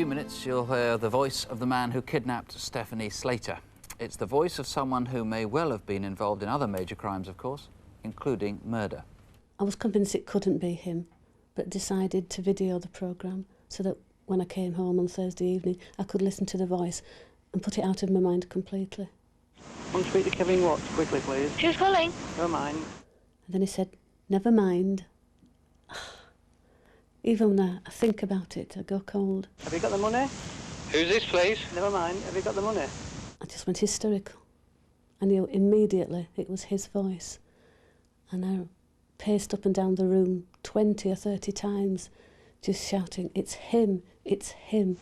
few minutes, you'll hear the voice of the man who kidnapped Stephanie Slater. It's the voice of someone who may well have been involved in other major crimes, of course, including murder. I was convinced it couldn't be him, but decided to video the programme so that when I came home on Thursday evening, I could listen to the voice and put it out of my mind completely. I want to speak to Kevin Watts, quickly, please. Who's calling? Never mind. And then he said, "Never mind." Even when I think about it, I go cold. Have you got the money? Who's this, please? Never mind. Have you got the money? I just went hysterical. I knew immediately it was his voice. And I paced up and down the room 20 or 30 times, just shouting, "It's him, it's him."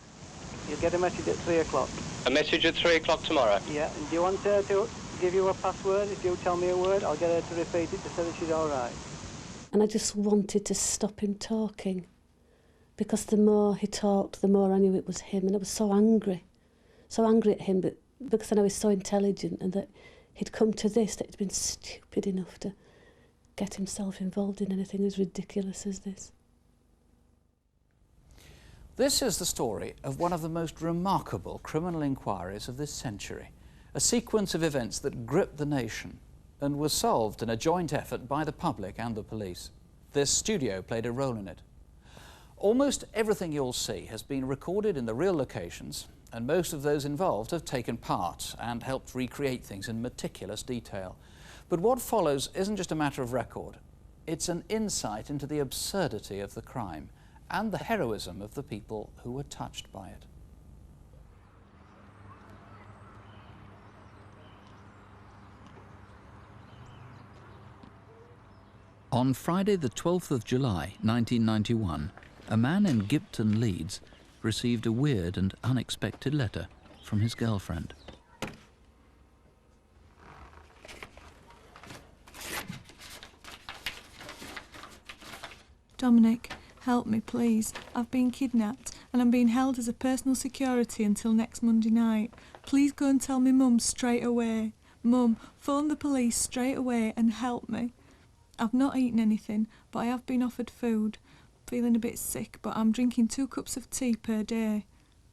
You'll get a message at 3 o'clock. A message at 3 o'clock tomorrow? Yeah, and do you want her to give you a password? If you tell me a word, I'll get her to repeat it to say that she's all right. And I just wanted to stop him talking, because the more he talked, the more I knew it was him, and I was so angry at him, but because I know he's so intelligent and that he'd come to this, that he'd been stupid enough to get himself involved in anything as ridiculous as this. This is the story of one of the most remarkable criminal inquiries of this century, a sequence of events that gripped the nation and was solved in a joint effort by the public and the police. This studio played a role in it. Almost everything you'll see has been recorded in the real locations, and most of those involved have taken part and helped recreate things in meticulous detail. But what follows isn't just a matter of record. It's an insight into the absurdity of the crime and the heroism of the people who were touched by it. On Friday the 12th of July 1991, a man in Gipton, Leeds, received a weird and unexpected letter from his girlfriend. Dominic, help me please. I've been kidnapped and I'm being held as a personal security until next Monday night. Please go and tell me Mum straight away. Mum, phone the police straight away and help me. I've not eaten anything, but I have been offered food. Feeling a bit sick, but I'm drinking 2 cups of tea per day.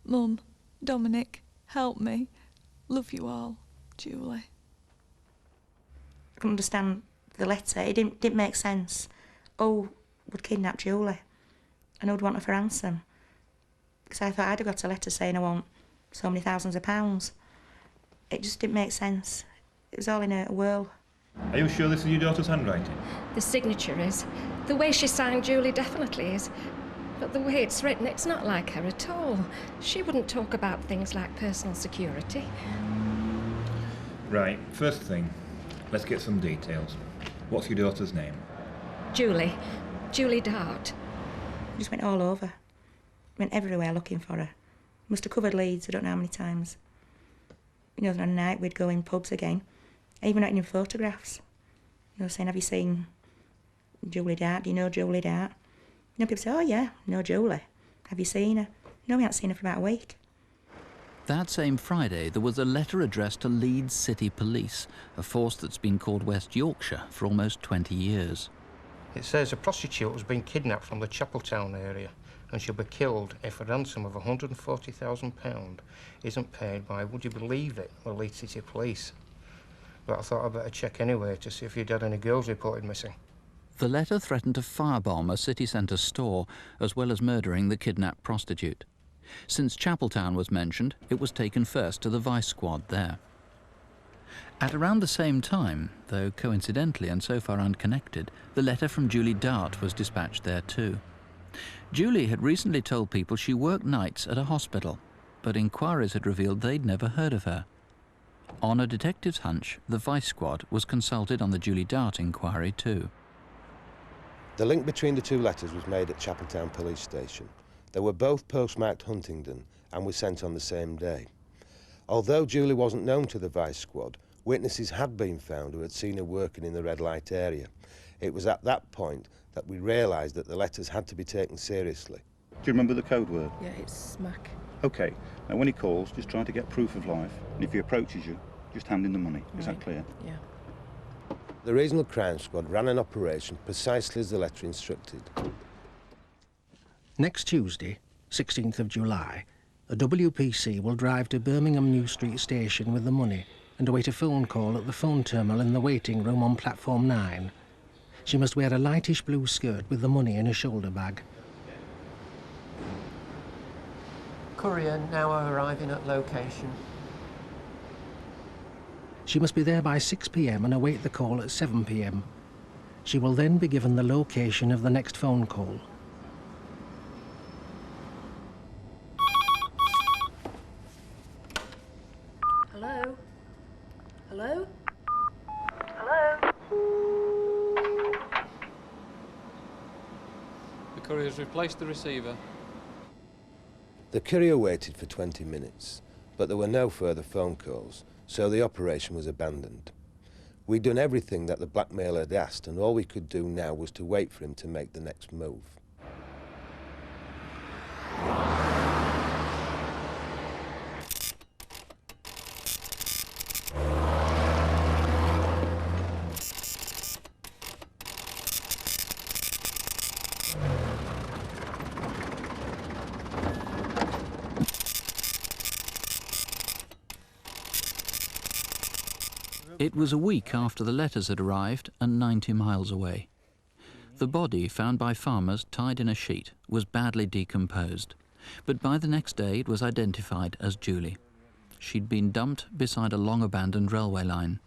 Mum, Dominic, help me. Love you all. Julie. I couldn't understand the letter. It didn't make sense. Who would kidnap Julie? And who'd want her for ransom? Because I thought I'd have got a letter saying I want so many thousands of pounds. It just didn't make sense. It was all in a whirl. Are you sure this is your daughter's handwriting? The signature is. The way she signed Julie definitely is. But the way it's written, it's not like her at all. She wouldn't talk about things like personal security. Right, first thing, let's get some details. What's your daughter's name? Julie. Julie Dart. Just went all over. Went everywhere looking for her. Must have covered Leeds, I don't know how many times. You know, on a night we'd go in pubs again. Even not in photographs. You know, saying, have you seen Julie Dart? Do you know Julie Dart? You know, people say, oh yeah, know Julie. Have you seen her? No, we haven't seen her for about a week. That same Friday, there was a letter addressed to Leeds City Police, a force that's been called West Yorkshire for almost 20 years. It says a prostitute has been kidnapped from the Chapeltown area and she'll be killed if a ransom of £140,000 isn't paid by, would you believe it, the Leeds City Police. But I thought I'd better check anyway to see if you'd had any girls reported missing. The letter threatened to firebomb a city centre store, as well as murdering the kidnapped prostitute. Since Chapeltown was mentioned, it was taken first to the Vice Squad there. At around the same time, though coincidentally and so far unconnected, the letter from Julie Dart was dispatched there too. Julie had recently told people she worked nights at a hospital, but inquiries had revealed they'd never heard of her. On a detective's hunch, the Vice Squad was consulted on the Julie Dart inquiry too. The link between the 2 letters was made at Chapeltown Police Station. They were both postmarked Huntingdon and were sent on the same day. Although Julie wasn't known to the Vice Squad, witnesses had been found who had seen her working in the red light area. It was at that point that we realised that the letters had to be taken seriously. Do you remember the code word? Yeah, it's smack. OK, now when he calls, just try to get proof of life, and if he approaches you, just hand in the money. Is that clear? Yeah. The Regional Crime Squad ran an operation precisely as the letter instructed. Next Tuesday, 16th of July, a WPC will drive to Birmingham New Street Station with the money and await a phone call at the phone terminal in the waiting room on platform 9. She must wear a lightish blue skirt with the money in a shoulder bag. Courier now arriving at location. She must be there by 6 p.m. and await the call at 7 p.m. She will then be given the location of the next phone call. Hello? Hello? The courier's replaced the receiver. The courier waited for 20 minutes, but there were no further phone calls, so the operation was abandoned. We'd done everything that the blackmailer had asked, and all we could do now was to wait for him to make the next move. It was a week after the letters had arrived and 90 miles away. The body, found by farmers tied in a sheet, was badly decomposed, but by the next day it was identified as Julie. She'd been dumped beside a long-abandoned railway line.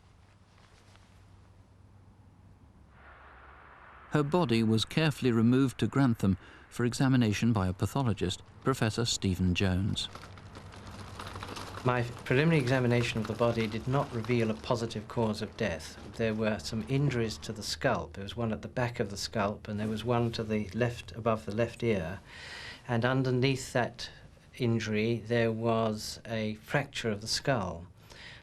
Her body was carefully removed to Grantham for examination by a pathologist, Professor Stephen Jones. My preliminary examination of the body did not reveal a positive cause of death. There were some injuries to the scalp. There was one at the back of the scalp, and there was one to the left, above the left ear. And underneath that injury, there was a fracture of the skull.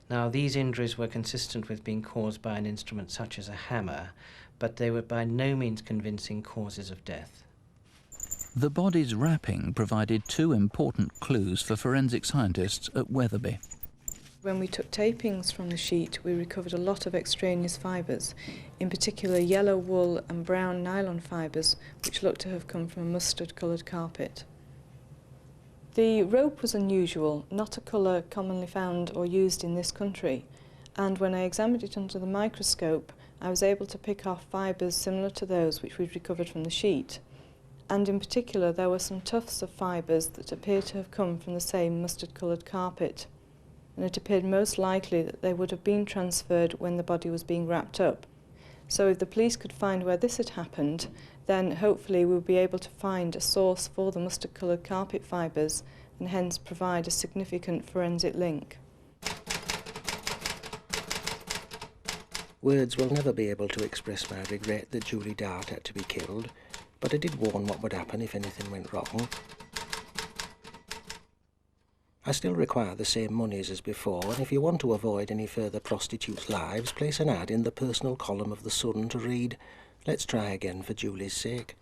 Now, these injuries were consistent with being caused by an instrument such as a hammer, but they were by no means convincing causes of death. The body's wrapping provided 2 important clues for forensic scientists at Wetherby. When we took tapings from the sheet, we recovered a lot of extraneous fibres, in particular yellow wool and brown nylon fibres, which looked to have come from a mustard-coloured carpet. The rope was unusual, not a colour commonly found or used in this country, and when I examined it under the microscope, I was able to pick off fibres similar to those which we'd recovered from the sheet. And in particular, there were some tufts of fibres that appeared to have come from the same mustard-coloured carpet, and it appeared most likely that they would have been transferred when the body was being wrapped up. So if the police could find where this had happened, then hopefully we would be able to find a source for the mustard-coloured carpet fibres and hence provide a significant forensic link. Words will never be able to express my regret that Julie Dart had to be killed, but I did warn what would happen if anything went wrong. I still require the same monies as before, and if you want to avoid any further prostitutes' lives, place an ad in the personal column of the Sutton to read, "Let's try again for Julie's sake."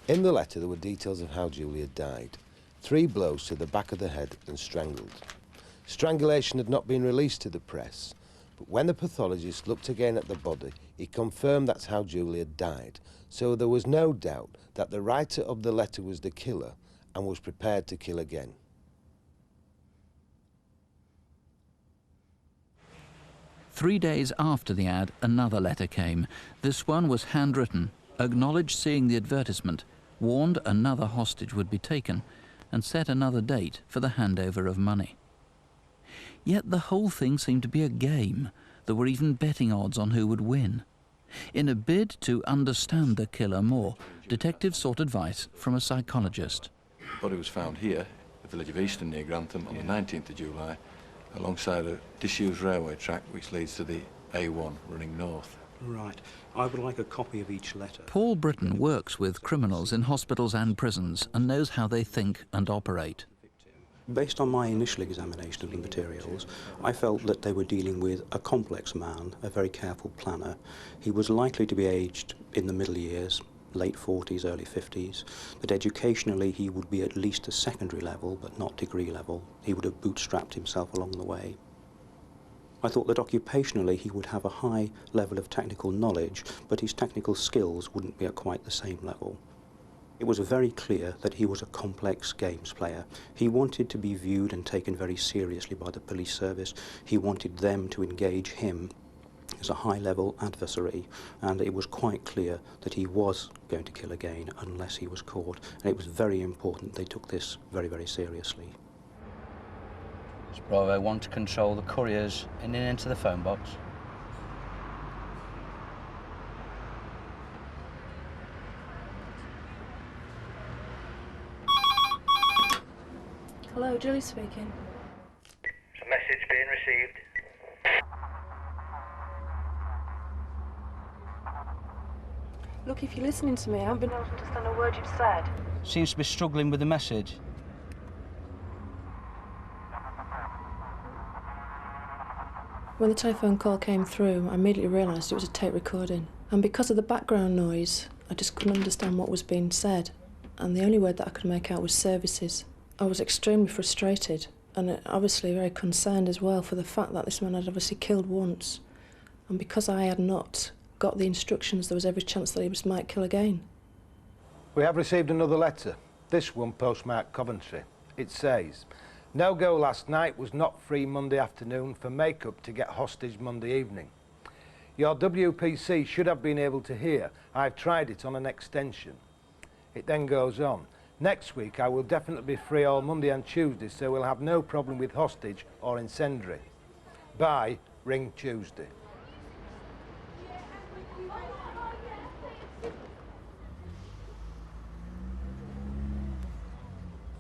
In the letter there were details of how Julie had died. 3 blows to the back of the head and strangled. Strangulation had not been released to the press, but when the pathologist looked again at the body, he confirmed that's how Julie had died, so there was no doubt that the writer of the letter was the killer and was prepared to kill again. Three days after the ad, another letter came. This one was handwritten, acknowledged seeing the advertisement, warned another hostage would be taken, and set another date for the handover of money. Yet the whole thing seemed to be a game. There were even betting odds on who would win. In a bid to understand the killer more, detectives sought advice from a psychologist. The body was found here, the village of Easton near Grantham, on the 19th of July, alongside a disused railway track which leads to the A1 running north. Right. I would like a copy of each letter. Paul Britton works with criminals in hospitals and prisons and knows how they think and operate. Based on my initial examination of the materials, I felt that they were dealing with a complex man, a very careful planner. He was likely to be aged in the middle years, late 40s, early 50s, that educationally he would be at least a secondary level, but not degree level. He would have bootstrapped himself along the way. I thought that occupationally he would have a high level of technical knowledge, but his technical skills wouldn't be at quite the same level. It was very clear that he was a complex games player. He wanted to be viewed and taken very seriously by the police service. He wanted them to engage him as a high-level adversary, and it was quite clear that he was going to kill again unless he was caught, and it was very important they took this very, very seriously. It's Bravo 1 to control the couriers in and into the phone box. Hello, Julie speaking. It's a message being received. Look, if you're listening to me, I haven't been able to understand a word you've said. Seems to be struggling with the message. When the telephone call came through, I immediately realised it was a tape recording. And because of the background noise, I just couldn't understand what was being said. And the only word that I could make out was services. I was extremely frustrated and obviously very concerned as well for the fact that this man had obviously killed once. And because I had not got the instructions, there was every chance that he might kill again. We have received another letter, this one postmarked Coventry. It says, "No go last night, was not free Monday afternoon for make-up to get hostage Monday evening. Your WPC should have been able to hear. I've tried it on an extension." It then goes on, "Next week I will definitely be free all Monday and Tuesday, so we'll have no problem with hostage or incendiary. Bye, ring Tuesday."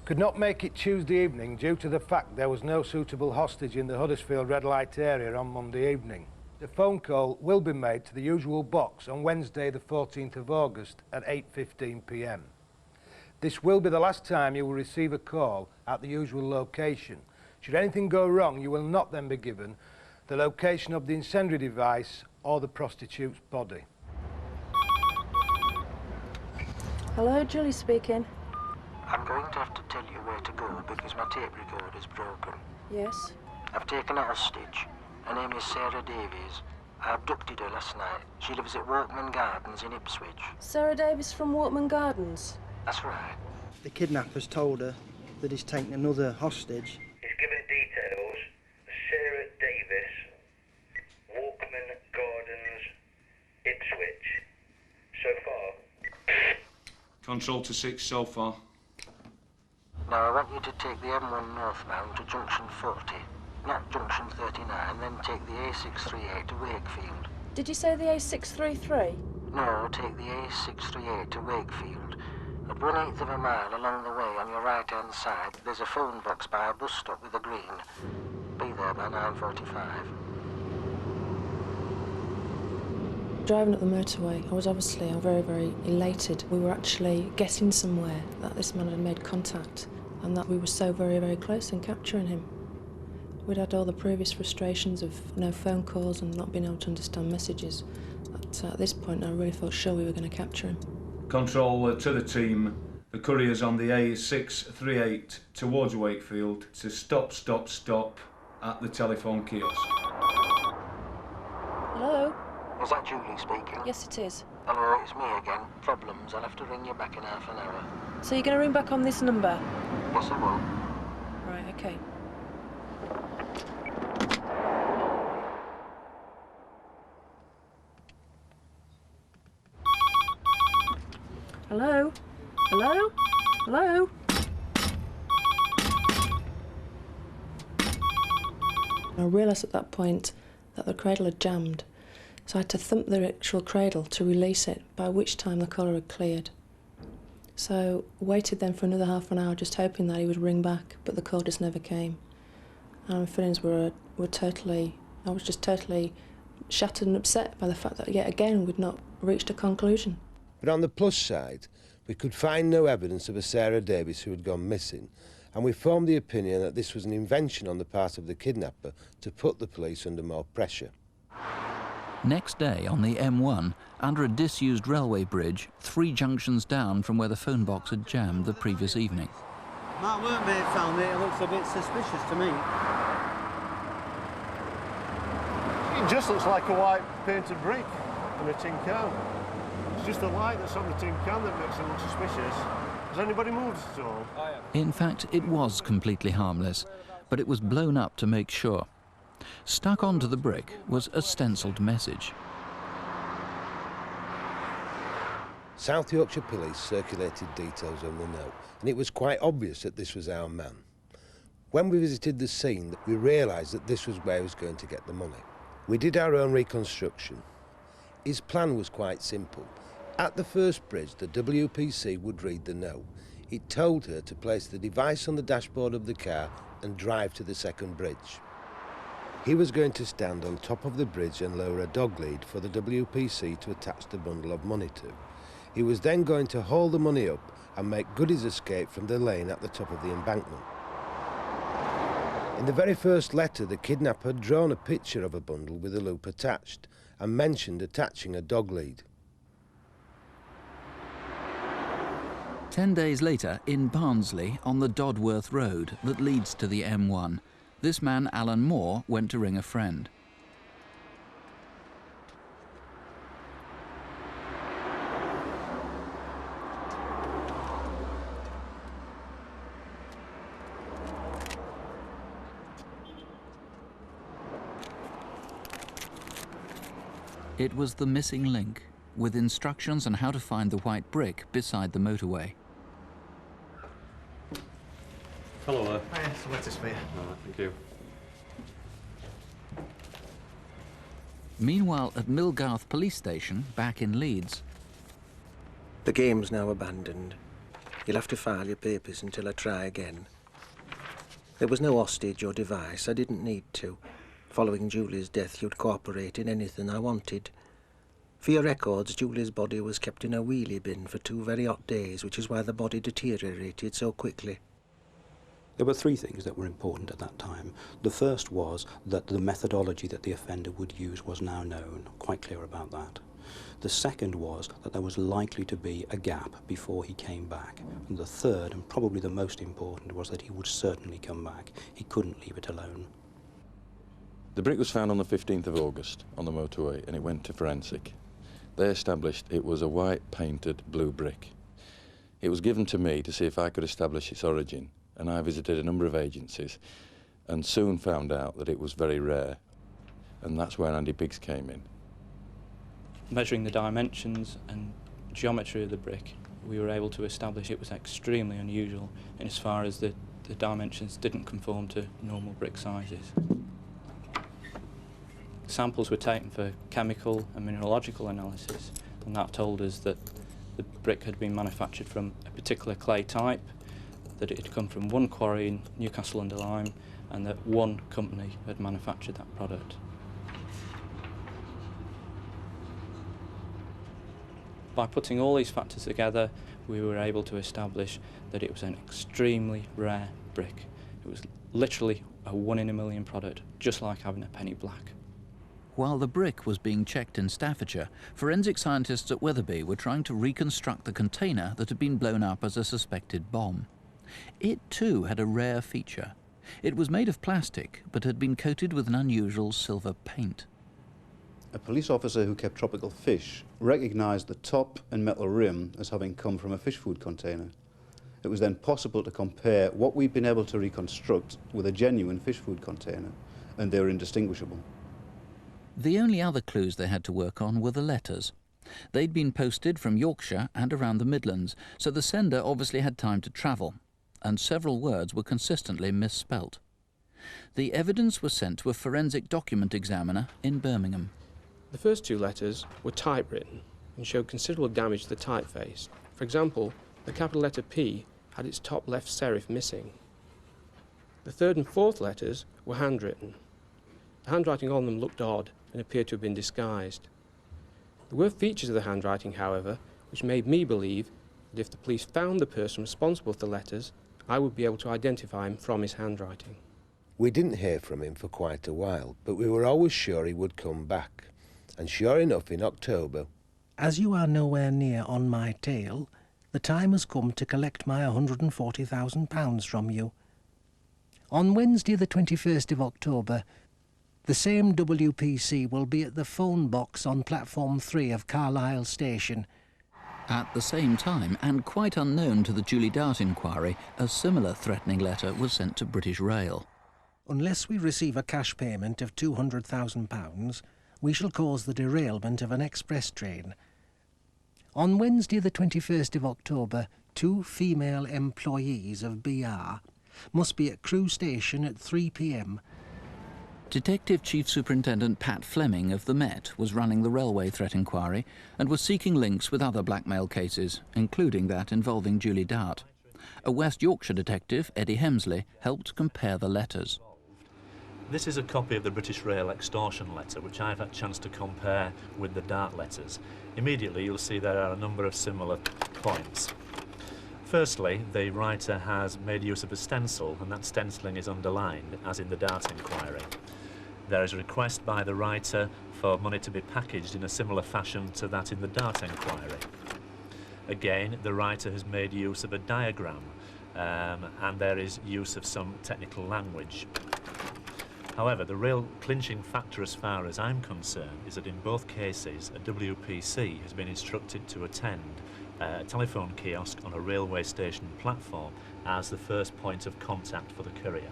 Could not make it Tuesday evening due to the fact there was no suitable hostage in the Huddersfield red light area on Monday evening. The phone call will be made to the usual box on Wednesday the 14th of August at 8:15 p.m. This will be the last time you will receive a call at the usual location. Should anything go wrong, you will not then be given the location of the incendiary device or the prostitute's body. Hello, Julie speaking. I'm going to have to tell you where to go because my tape recorder's broken. Yes? I've taken a hostage. Her name is Sarah Davies. I abducted her last night. She lives at Workman Gardens in Ipswich. Sarah Davies from Workman Gardens? That's right. The kidnappers told her that he's taken another hostage. He's given details. Sarah Davies, Workman Gardens, Ipswich. So far? Control to 6 so far. Now I want you to take the M1 northbound to junction 40, not junction 39, then take the A638 to Wakefield. Did you say the A633? No, take the A638 to Wakefield. At 1/8 of a mile along the way on your right-hand side, there's a phone box by a bus stop with a green. Be there by 9:45. Driving up the motorway, I was obviously very, very elated. We were actually getting somewhere, that this man had made contact, and that we were so very, very close in capturing him. We'd had all the previous frustrations of no phone calls and not being able to understand messages. But at this point, I really felt sure we were going to capture him. Control to the team. The courier's on the A638 towards Wakefield to stop at the telephone kiosk. Hello? Is that Julie speaking? Yes, it is. Hello, it's me again. Problems. I'll have to ring you back in half an hour. So you're going to ring back on this number? Yes, I will. Right, okay. Hello? Hello? Hello? I realised at that point that the cradle had jammed, so I had to thump the actual cradle to release it, by which time the collar had cleared. So waited then for another half an hour, just hoping that he would ring back, but the call just never came. And my feelings were totally, I was just totally shattered and upset by the fact that yet again we'd not reached a conclusion. But on the plus side, we could find no evidence of a Sarah Davies who had gone missing, and we formed the opinion that this was an invention on the part of the kidnapper to put the police under more pressure. Next day, on the M1, under a disused railway bridge, 3 junctions down from where the phone box had jammed the previous evening. My workmate found it. It looks a bit suspicious to me. It just looks like a white painted brick in a tin can. just the light that's on the tin can that makes it look suspicious. Has anybody moved at all? In fact, it was completely harmless, but it was blown up to make sure. Stuck onto the brick was a stencilled message. South Yorkshire Police circulated details on the note, and it was quite obvious that this was our man. When we visited the scene, we realised that this was where he was going to get the money. We did our own reconstruction. His plan was quite simple. At the first bridge, the WPC would read the note. It told her to place the device on the dashboard of the car and drive to the second bridge. He was going to stand on top of the bridge and lower a dog lead for the WPC to attach the bundle of money to. He was then going to haul the money up and make good his escape from the lane at the top of the embankment. In the very first letter, the kidnapper had drawn a picture of a bundle with a loop attached and mentioned attaching a dog lead. 10 days later, in Barnsley, on the Dodworth Road that leads to the M1, this man, Alan Moore, went to ring a friend. It was the missing link, with instructions on how to find the white brick beside the motorway. Hello. Hi, some letters for you. Thank you. Meanwhile, at Millgarth Police Station, back in Leeds... The game's now abandoned. You'll have to file your papers until I try again. There was no hostage or device. I didn't need to. Following Julie's death, you'd cooperate in anything I wanted. For your records, Julie's body was kept in a wheelie bin for 2 very hot days, which is why the body deteriorated so quickly. There were 3 things that were important at that time. The first was that the methodology that the offender would use was now known, quite clear about that. The second was that there was likely to be a gap before he came back. And the third, and probably the most important, was that he would certainly come back. He couldn't leave it alone. The brick was found on the 15th of August on the motorway, and it went to forensic. They established it was a white painted blue brick. It was given to me to see if I could establish its origin, and I visited a number of agencies and soon found out that it was very rare, and that's where Andy Biggs came in. Measuring the dimensions and geometry of the brick, we were able to establish it was extremely unusual in as far as the dimensions didn't conform to normal brick sizes. Samples were taken for chemical and mineralogical analysis, and that told us that the brick had been manufactured from a particular clay type, that it had come from one quarry in Newcastle-under-Lyme, and that one company had manufactured that product. By putting all these factors together, we were able to establish that it was an extremely rare brick. It was literally a 1 in a million product, just like having a penny black. While the brick was being checked in Staffordshire, forensic scientists at Wetherby were trying to reconstruct the container that had been blown up as a suspected bomb. It too had a rare feature. It was made of plastic, but had been coated with an unusual silver paint. A police officer who kept tropical fish recognised the top and metal rim as having come from a fish food container. It was then possible to compare what we'd been able to reconstruct with a genuine fish food container, and they were indistinguishable. The only other clues they had to work on were the letters. They'd been posted from Yorkshire and around the Midlands, so the sender obviously had time to travel, and several words were consistently misspelt. The evidence was sent to a forensic document examiner in Birmingham. The first 2 letters were typewritten and showed considerable damage to the typeface. For example, the capital letter P had its top left serif missing. The 3rd and 4th letters were handwritten. The handwriting on them looked odd and appeared to have been disguised. There were features of the handwriting, however, which made me believe that if the police found the person responsible for the letters, I would be able to identify him from his handwriting. We didn't hear from him for quite a while, but we were always sure he would come back. And sure enough, in October... As you are nowhere near on my tail, the time has come to collect my £140,000 from you. On Wednesday the 21st of October, the same WPC will be at the phone box on platform 3 of Carlisle Station, At the same time, and quite unknown to the Julie Dart inquiry, a similar threatening letter was sent to British Rail. Unless we receive a cash payment of £200,000, we shall cause the derailment of an express train. On Wednesday the 21st of October, 2 female employees of BR must be at Crewe Station at 3 p.m. Detective Chief Superintendent Pat Fleming of the Met was running the railway threat inquiry and was seeking links with other blackmail cases, including that involving Julie Dart. A West Yorkshire detective, Eddie Hemsley, helped compare the letters. This is a copy of the British Rail extortion letter, which I've had a chance to compare with the Dart letters. Immediately you'll see there are a number of similar points. Firstly, the writer has made use of a stencil, and that stenciling is underlined, as in the Dart inquiry. There is a request by the writer for money to be packaged in a similar fashion to that in the Dart inquiry. Again, the writer has made use of a diagram, and there is use of some technical language. However, the real clinching factor as far as I'm concerned is that in both cases a WPC has been instructed to attend a telephone kiosk on a railway station platform as the first point of contact for the courier.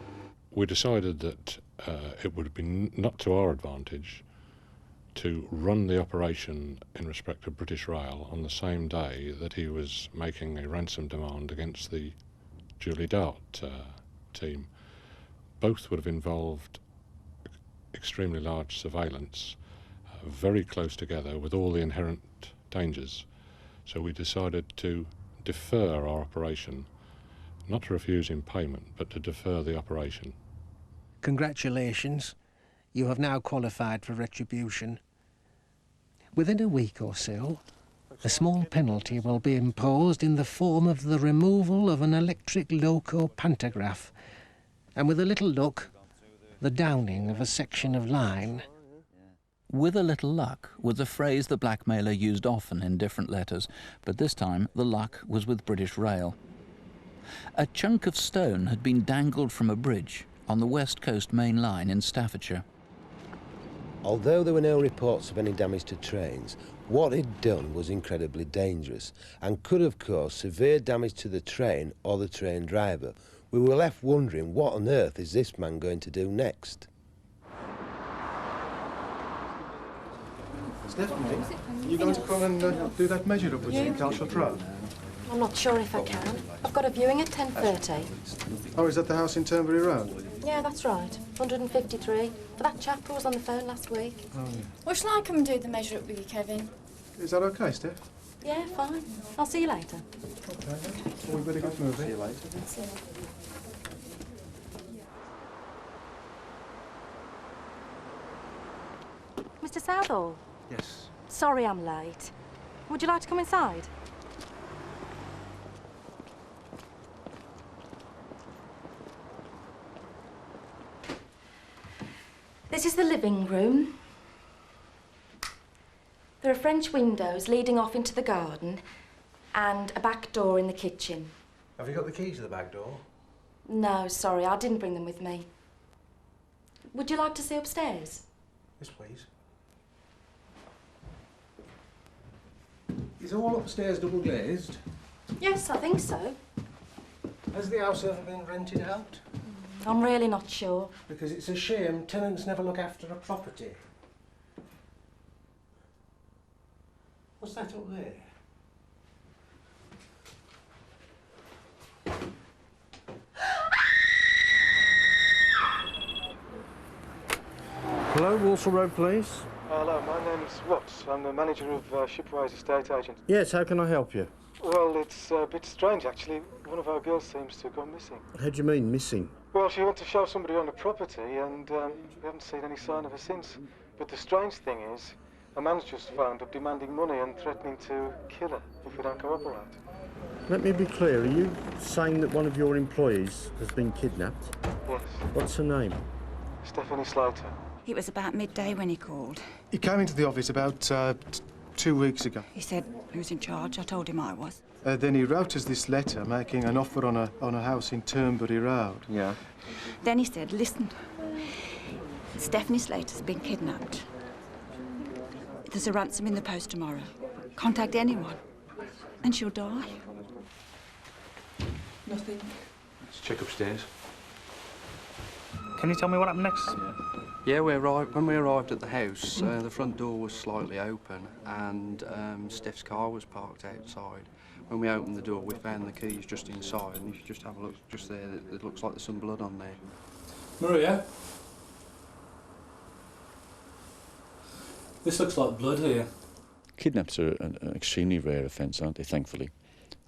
We decided that it would be not to our advantage to run the operation in respect of British Rail on the same day that he was making a ransom demand against the Julie Dart team. Both would have involved extremely large surveillance, very close together with all the inherent dangers. So we decided to defer our operation, not to refuse him payment, but to defer the operation. Congratulations. You have now qualified for retribution. Within a week or so, a small penalty will be imposed in the form of the removal of an electric loco pantograph, and with a little luck, the downing of a section of line. With a little luck was a phrase the blackmailer used often in different letters, but this time the luck was with British Rail. A chunk of stone had been dangled from a bridge on the West Coast main line in Staffordshire. Although there were no reports of any damage to trains, what he'd done was incredibly dangerous and could have caused severe damage to the train or the train driver. We were left wondering, what on earth is this man going to do next? Stephanie, are you going to come and do that measure up with St. Calshot Road? I'm not sure if I can. I've got a viewing at 10:30. Oh, is that the house in Turnberry Road? Yeah, that's right. 153. For that chap who was on the phone last week. Oh, yeah. Well, shall I come and do the measure up with you, Kevin? Is that okay, Steph? Yeah, fine. I'll see you later. Okay, well, we better get moving. See you later. See you later. Mr. Southall? Yes. Sorry I'm late. Would you like to come inside? This is the living room. There are French windows leading off into the garden and a back door in the kitchen. Have you got the keys to the back door? No, sorry, I didn't bring them with me. Would you like to see upstairs? Yes, please. Is all upstairs double glazed? Yes, I think so. Has the house ever been rented out? I'm really not sure. Because it's a shame tenants never look after a property. What's that up there? Hello, Walsall Road Police. Hello, my name's Watts. I'm the manager of Shipway's estate agent. Yes, how can I help you? Well, it's a bit strange, actually. One of our girls seems to have gone missing. How do you mean, missing? Well, she went to show somebody on the property, and we haven't seen any sign of her since. But the strange thing is, a man's just phoned up demanding money and threatening to kill her if we don't cooperate. Let me be clear, are you saying that one of your employees has been kidnapped? Yes. What's her name? Stephanie Slater. It was about midday when he called. He came into the office about 2 weeks ago. He said he was in charge. I told him I was. Then he wrote us this letter making an offer on a house in Turnberry Road. Yeah. Then he said, listen, Stephanie Slater's been kidnapped. There's a ransom in the post tomorrow. Contact anyone. and she'll die. Nothing. Let's check upstairs. Can you tell me what happened next? Yeah, when we arrived at the house, the front door was slightly open and Steph's car was parked outside. When we opened the door, we found the keys just inside, and if you just have a look just there, it looks like there's some blood on there. Maria? This looks like blood here. Kidnaps are an extremely rare offence, aren't they, thankfully?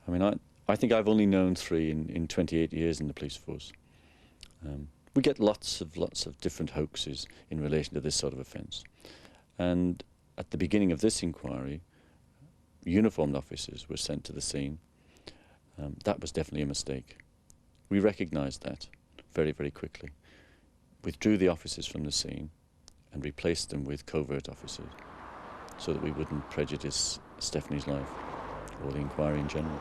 I mean, I think I've only known 3 in 28 years in the police force. We get lots of different hoaxes in relation to this sort of offence. And at the beginning of this inquiry, uniformed officers were sent to the scene. That was definitely a mistake. We recognised that very, very quickly. Withdrew the officers from the scene and replaced them with covert officers so that we wouldn't prejudice Stephanie's life or the inquiry in general.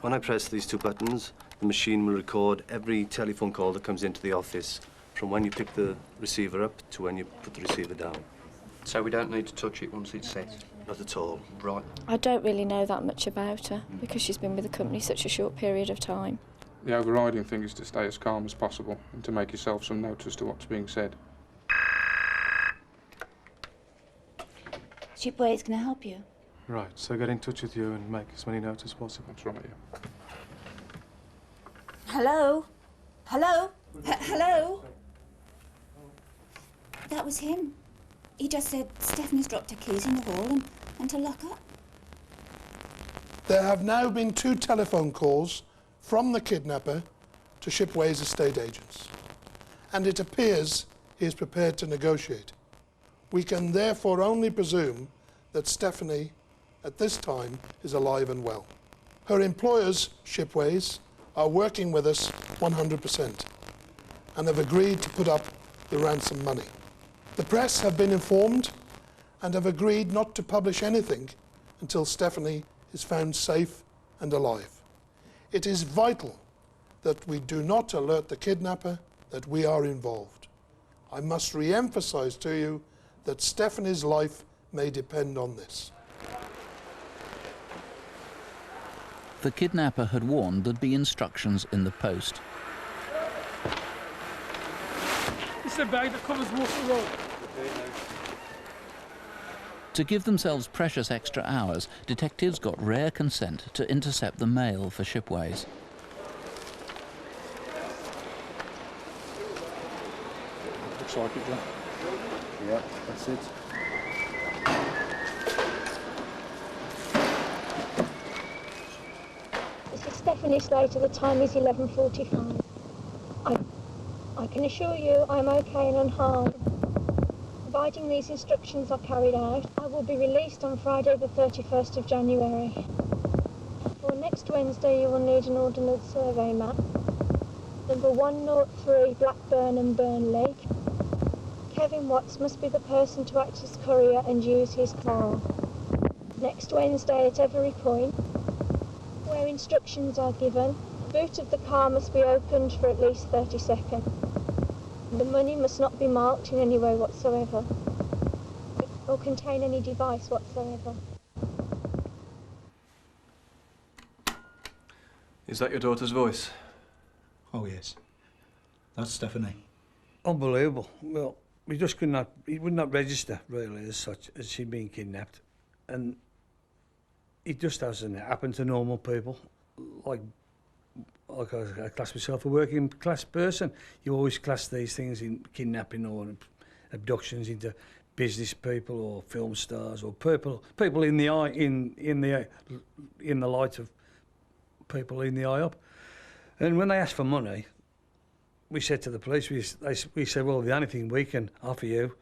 When I press these 2 buttons, the machine will record every telephone call that comes into the office, from when you pick the receiver up to when you put the receiver down. So we don't need to touch it once it's set? Not at all. Right. I don't really know that much about her, because she's been with the company such a short period of time. The overriding thing is to stay as calm as possible and to make yourself some note as to what's being said. Shipway's going to help you. Right, so get in touch with you and make as many notes as possible. That's right, yeah. Hello? Hello? Hello? That was him. He just said Stephanie's dropped her keys in the hall and to lock up. There have now been 2 telephone calls from the kidnapper to Shipway's estate agents, and it appears he is prepared to negotiate. We can therefore only presume that Stephanie, at this time, is alive and well. Her employers, Shipways, are working with us 100% and have agreed to put up the ransom money. The press have been informed and have agreed not to publish anything until Stephanie is found safe and alive. It is vital that we do not alert the kidnapper that we are involved. I must re-emphasise to you that Stephanie's life may depend on this. The kidnapper had warned there'd be instructions in the post. It's the bag that covers Walker Road. To give themselves precious extra hours, detectives got rare consent to intercept the mail for Shipways. Looks like it, John. Yeah, that's it. This is Stephanie Slater. The time is 11:45. I can assure you I'm okay and unharmed. Providing these instructions are carried out, I will be released on Friday the 31st of January. For next Wednesday you will need an ordnance survey map. Number 103 Blackburn and Burnley. Kevin Watts must be the person to act as courier and use his car. Next Wednesday at every point where instructions are given, the boot of the car must be opened for at least 30 seconds. The money must not be marked in any way whatsoever, or contain any device whatsoever. Is that your daughter's voice? Oh, yes. That's Stephanie. Unbelievable. Well, we just could not, it would not register, really, as such, as she'd been kidnapped. And it just hasn't happened to normal people. Like I class myself a working class person. You always class these things in kidnapping or abductions into business people or film stars or people in the eye in the light of people in the eye up. And when they asked for money, we said to the police, we said, well, the only thing we can offer you,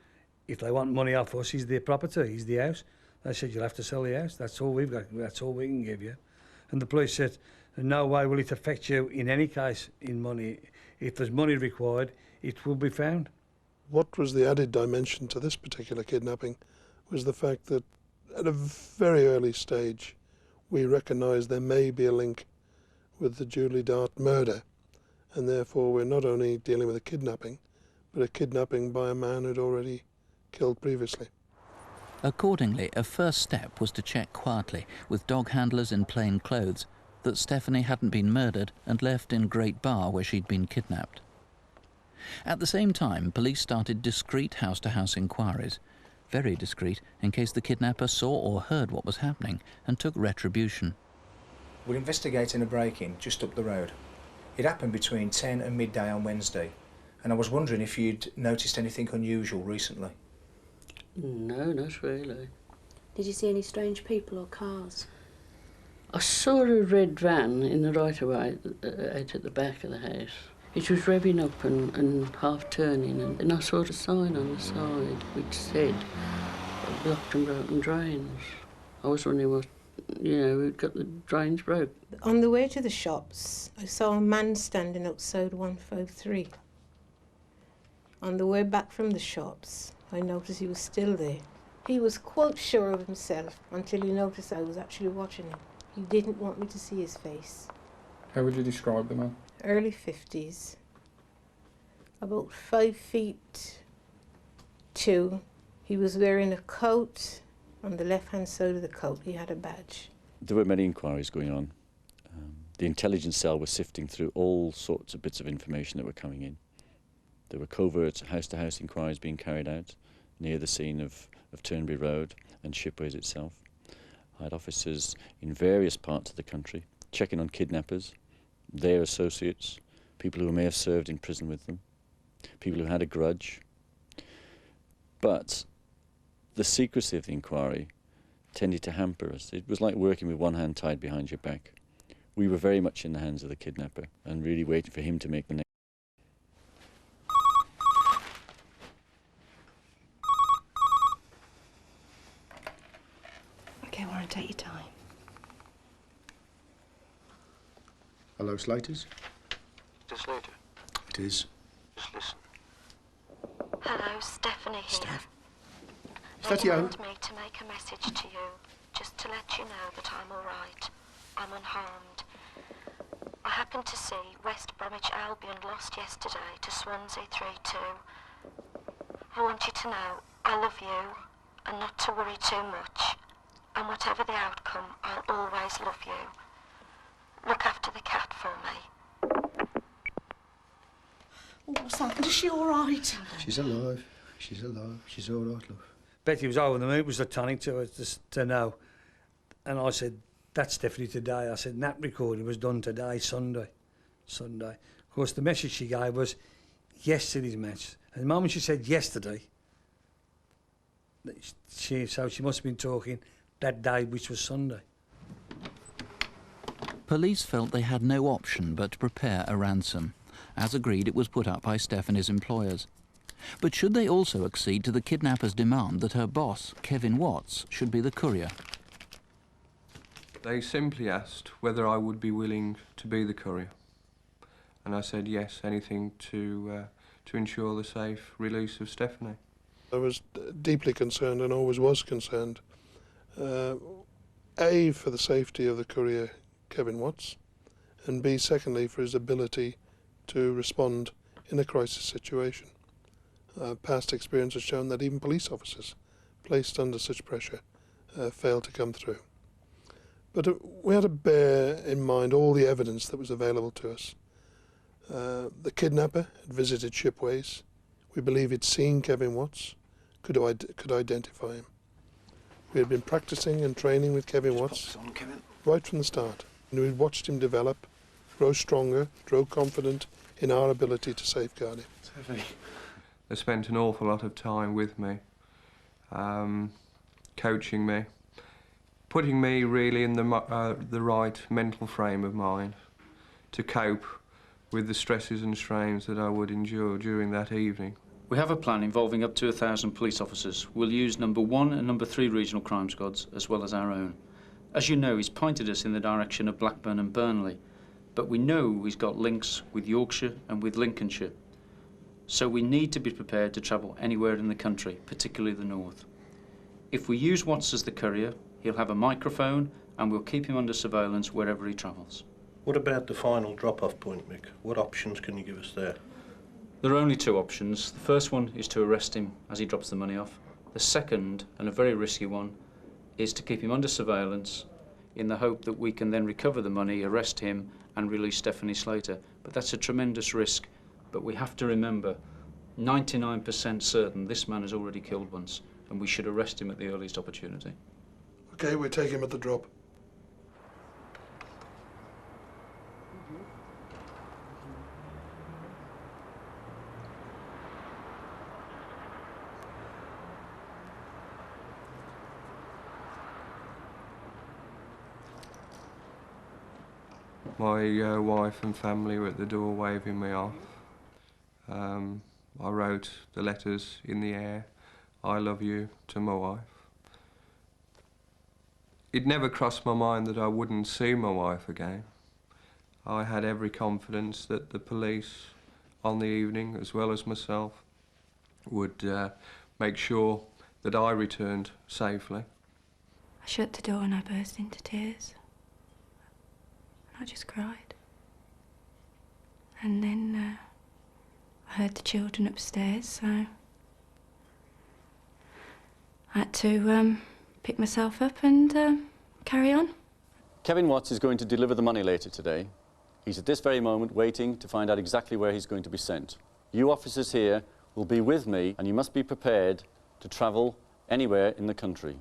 if they want money off us, is their property, is the house. They said, you'll have to sell the house. That's all we've got. That's all we can give you. And the police said, in no way will it affect you in any case in money. If there's money required, it will be found. What was the added dimension to this particular kidnapping was the fact that at a very early stage we recognised there may be a link with the Julie Dart murder, and therefore we're not only dealing with a kidnapping, but a kidnapping by a man who'd already killed previously. Accordingly, a first step was to check quietly, with dog handlers in plain clothes, that Stephanie hadn't been murdered and left in Great Bar where she'd been kidnapped. At the same time, police started discreet house-to-house inquiries, very discreet, in case the kidnapper saw or heard what was happening and took retribution. We're investigating a break-in just up the road. It happened between 10 and midday on Wednesday, and I was wondering if you'd noticed anything unusual recently. No, not really. Did you see any strange people or cars? I saw a red van in the right-of-way out at the back of the house. It was revving up and half turning, and I saw a sign on the side which said blocked and broken drains. I was wondering what, we'd got the drains broke. On the way to the shops, I saw a man standing outside 153. On the way back from the shops, I noticed he was still there. He was quite sure of himself until he noticed I was actually watching him. He didn't want me to see his face. How would you describe the man? Early 50s, about 5'2". He was wearing a coat. On the left-hand side of the coat, he had a badge. There were many inquiries going on. The intelligence cell was sifting through all sorts of bits of information that were coming in. There were covert house-to-house inquiries being carried out near the scene of Turnberry Road and Shipways itself. I had officers in various parts of the country checking on kidnappers, their associates, people who may have served in prison with them, people who had a grudge. But the secrecy of the inquiry tended to hamper us. It was like working with one hand tied behind your back. We were very much in the hands of the kidnapper and really waiting for him to make the next. Okay, Warren, take your time. Hello, Slaters. Is it Slater? It is. Just listen. Hello, Stephanie here. Steph. They Stephanie. want me to make a message to you, just to let you know that I'm all right. I'm unharmed. I happened to see West Bromwich Albion lost yesterday to Swansea 3-2. I want you to know I love you and not to worry too much. And whatever the outcome, I'll always love you. Look after the cat for me. What's happened? Is she all right? She's alive. She's alive. She's all right, love. Betty was over the moon, was the tonic to her to know. And I said, that's Stephanie today. I said, that recording was done today, Sunday. Of course, the message she gave was yesterday's message. And the moment she said yesterday, she must have been talking that day, which was Sunday. Police felt they had no option but to prepare a ransom. As agreed, it was put up by Stephanie's employers. But should they also accede to the kidnapper's demand that her boss, Kevin Watts, should be the courier? They simply asked whether I would be willing to be the courier. And I said yes, anything to ensure the safe release of Stephanie. I was deeply concerned and always was concerned. A, for the safety of the courier, Kevin Watts, and B, secondly, for his ability to respond in a crisis situation. Past experience has shown that even police officers placed under such pressure fail to come through. But we had to bear in mind all the evidence that was available to us. The kidnapper had visited Shipways. We believe he'd seen Kevin Watts, could identify him. We had been practicing and training with Kevin Watts right from the start. And we'd watched him develop, grow stronger, grow confident in our ability to safeguard him. Stephanie. They spent an awful lot of time with me, coaching me, putting me really in the right mental frame of mind to cope with the stresses and strains that I would endure during that evening. We have a plan involving up to 1,000 police officers. We'll use number 1 and number 3 regional crime squads, as well as our own. As you know, he's pointed us in the direction of Blackburn and Burnley, but we know he's got links with Yorkshire and with Lincolnshire. So we need to be prepared to travel anywhere in the country, particularly the north. If we use Watts as the courier, he'll have a microphone and we'll keep him under surveillance wherever he travels. What about the final drop-off point, Mick? What options can you give us there? There are only 2 options. The first one is to arrest him as he drops the money off, The second, and a very risky one, is to keep him under surveillance in the hope that we can then recover the money, arrest him and release Stephanie Slater. But that's a tremendous risk. But we have to remember, 99% certain this man has already killed once, and we should arrest him at the earliest opportunity. Okay, we'll take him at the drop. My wife and family were at the door waving me off. I wrote the letters in the air, "I love you," to my wife. It never crossed my mind that I wouldn't see my wife again. I had every confidence that the police on the evening, as well as myself, would make sure that I returned safely. I shut the door and I burst into tears. I just cried. And then I heard the children upstairs, so I had to pick myself up and carry on. Kevin Watts is going to deliver the money later today. He's at this very moment waiting to find out exactly where he's going to be sent. You officers here will be with me, and you must be prepared to travel anywhere in the country.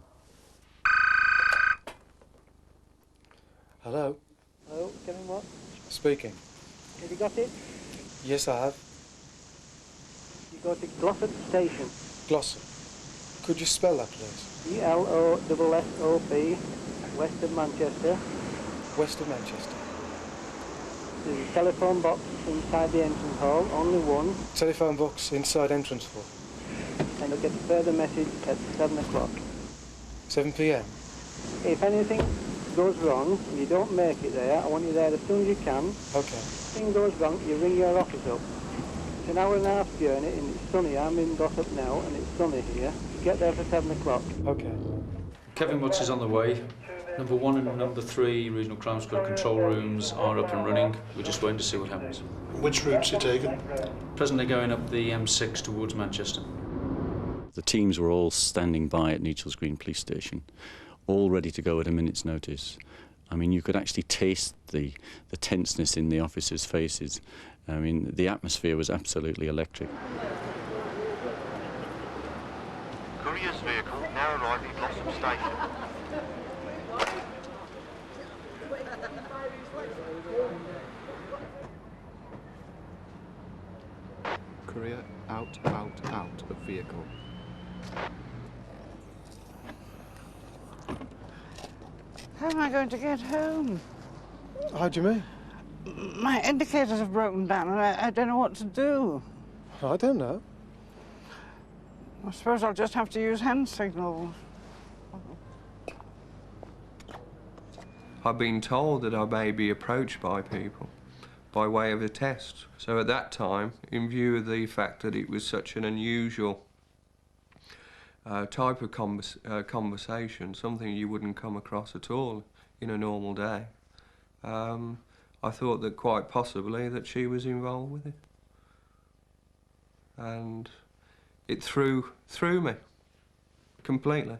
Hello? Hello, Kevin Watts? Speaking. Have you got it? Yes, I have. You go to Glossop Station. Glossop. Could you spell that, please? Glossop, west of Manchester. West of Manchester. There's a telephone box inside the entrance hall, only one. Telephone box inside entrance hall. And you'll get a further message at 7 o'clock. 7 p.m. If anything goes wrong and you don't make it there, I want you there as soon as you can. Okay. If anything goes wrong, you ring your office up. It's an hour and a half journey and it's sunny. I'm in Glossop now and it's sunny here. You get there for 7 o'clock. Okay. Kevin Watts is on the way. Number 1 and number 3 regional crime squad control rooms are up and running. We're just waiting to see what happens. Which route's he taking? Presently going up the M6 towards Manchester. The teams were all standing by at Nechel's Green Police Station, all ready to go at a minute's notice. I mean, you could actually taste the tenseness in the officers' faces. I mean, the atmosphere was absolutely electric. Courier's vehicle now arriving at Glossop Station. Courier out of vehicle. How am I going to get home? How do you mean? My indicators have broken down and I don't know what to do. I don't know. I suppose I'll just have to use hand signals. I've been told that I may be approached by people by way of a test. So at that time, in view of the fact that it was such an unusual type of conversation, something you wouldn't come across at all in a normal day, I thought that quite possibly that she was involved with it. And it threw me completely.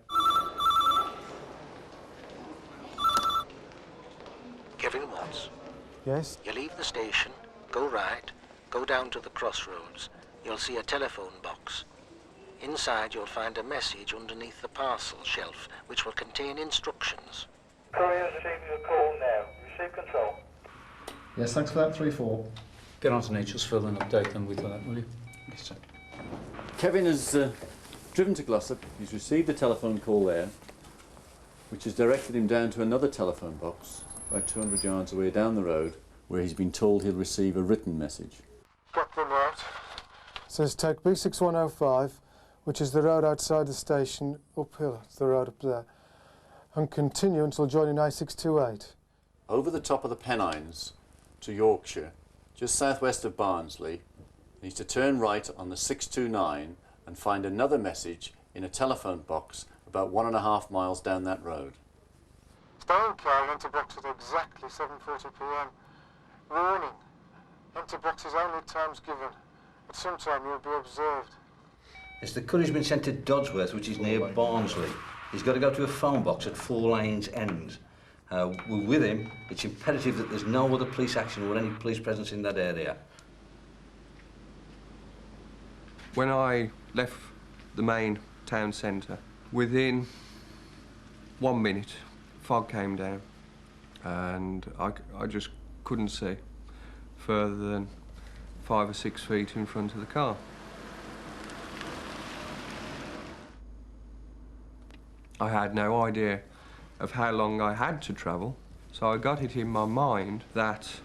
Kevin Watts. Yes? You leave the station, go right, go down to the crossroads. You'll see a telephone box. Inside you'll find a message underneath the parcel shelf which will contain instructions. Courier's receiving a call now. Receive control. Yes, thanks for that, 3-4. Get on to Nechel's File and update them with that, will you? Yes, sir. Kevin has driven to Glossop. He's received a telephone call there, which has directed him down to another telephone box about 200 yards away down the road, where he's been told he'll receive a written message. Got them right. Says take B6105, which is the road outside the station, uphill, it's the road up there, and continue until joining I628. Over the top of the Pennines to Yorkshire, just southwest of Barnsley, needs to turn right on the 629 and find another message in a telephone box about 1.5 miles down that road. Stay in car, enter box at exactly 7:40 p.m. Warning, enter box is only times given. At some time you'll be observed. It's the courier's been sent to Dodsworth, which is near Barnsley. He's got to go to a phone box at 4 Lanes End. We're with him. It's imperative that there's no other police action or any police presence in that area. When I left the main town centre, within 1 minute, fog came down and I just couldn't see further than 5 or 6 feet in front of the car. I had no idea of how long I had to travel, so I got it in my mind that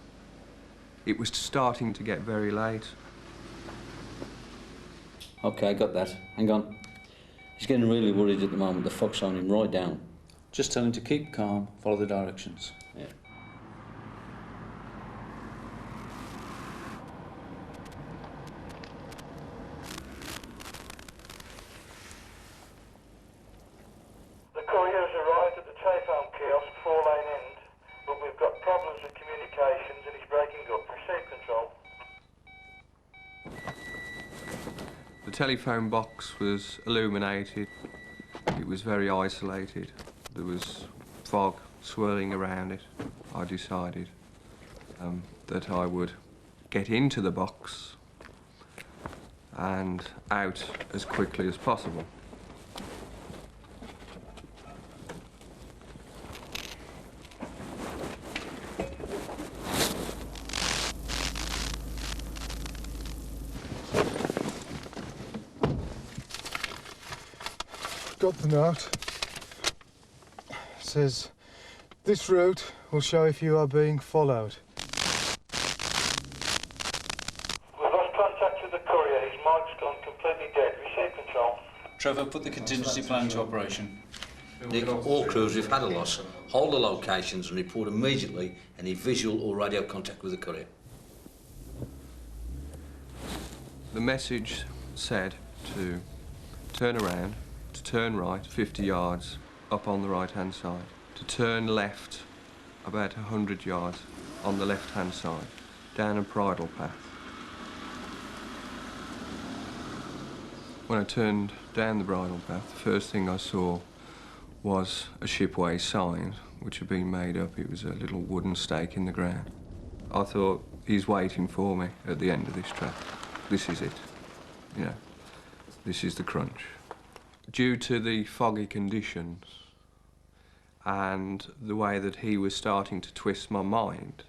it was starting to get very late. OK, got that. Hang on. He's getting really worried at the moment. The fog's on him right down. Just tell him to keep calm, follow the directions. Yeah. The courier has arrived at the telephone kiosk, 4 Lane End, but we've got problems with communications and he's breaking up. Receive control. The telephone box was illuminated. It was very isolated. There was fog swirling around it. I decided that I would get into the box and out as quickly as possible. Got the note. It says, this route will show if you are being followed. We've lost contact with the courier. His mic's gone completely dead. Receive control. Trevor, put the contingency plan into operation. Nick, all crews who've had a loss, hold the locations and report immediately any visual or radio contact with the courier. The message said to turn around, to turn right 50 yards up on the right-hand side, to turn left about 100 yards on the left-hand side, down a bridle path. When I turned down the bridle path, the first thing I saw was a shipway sign, which had been made up. It was a little wooden stake in the ground. I thought, he's waiting for me at the end of this track. This is it. You know, this is the crunch. Due to the foggy conditions and the way that he was starting to twist my mind,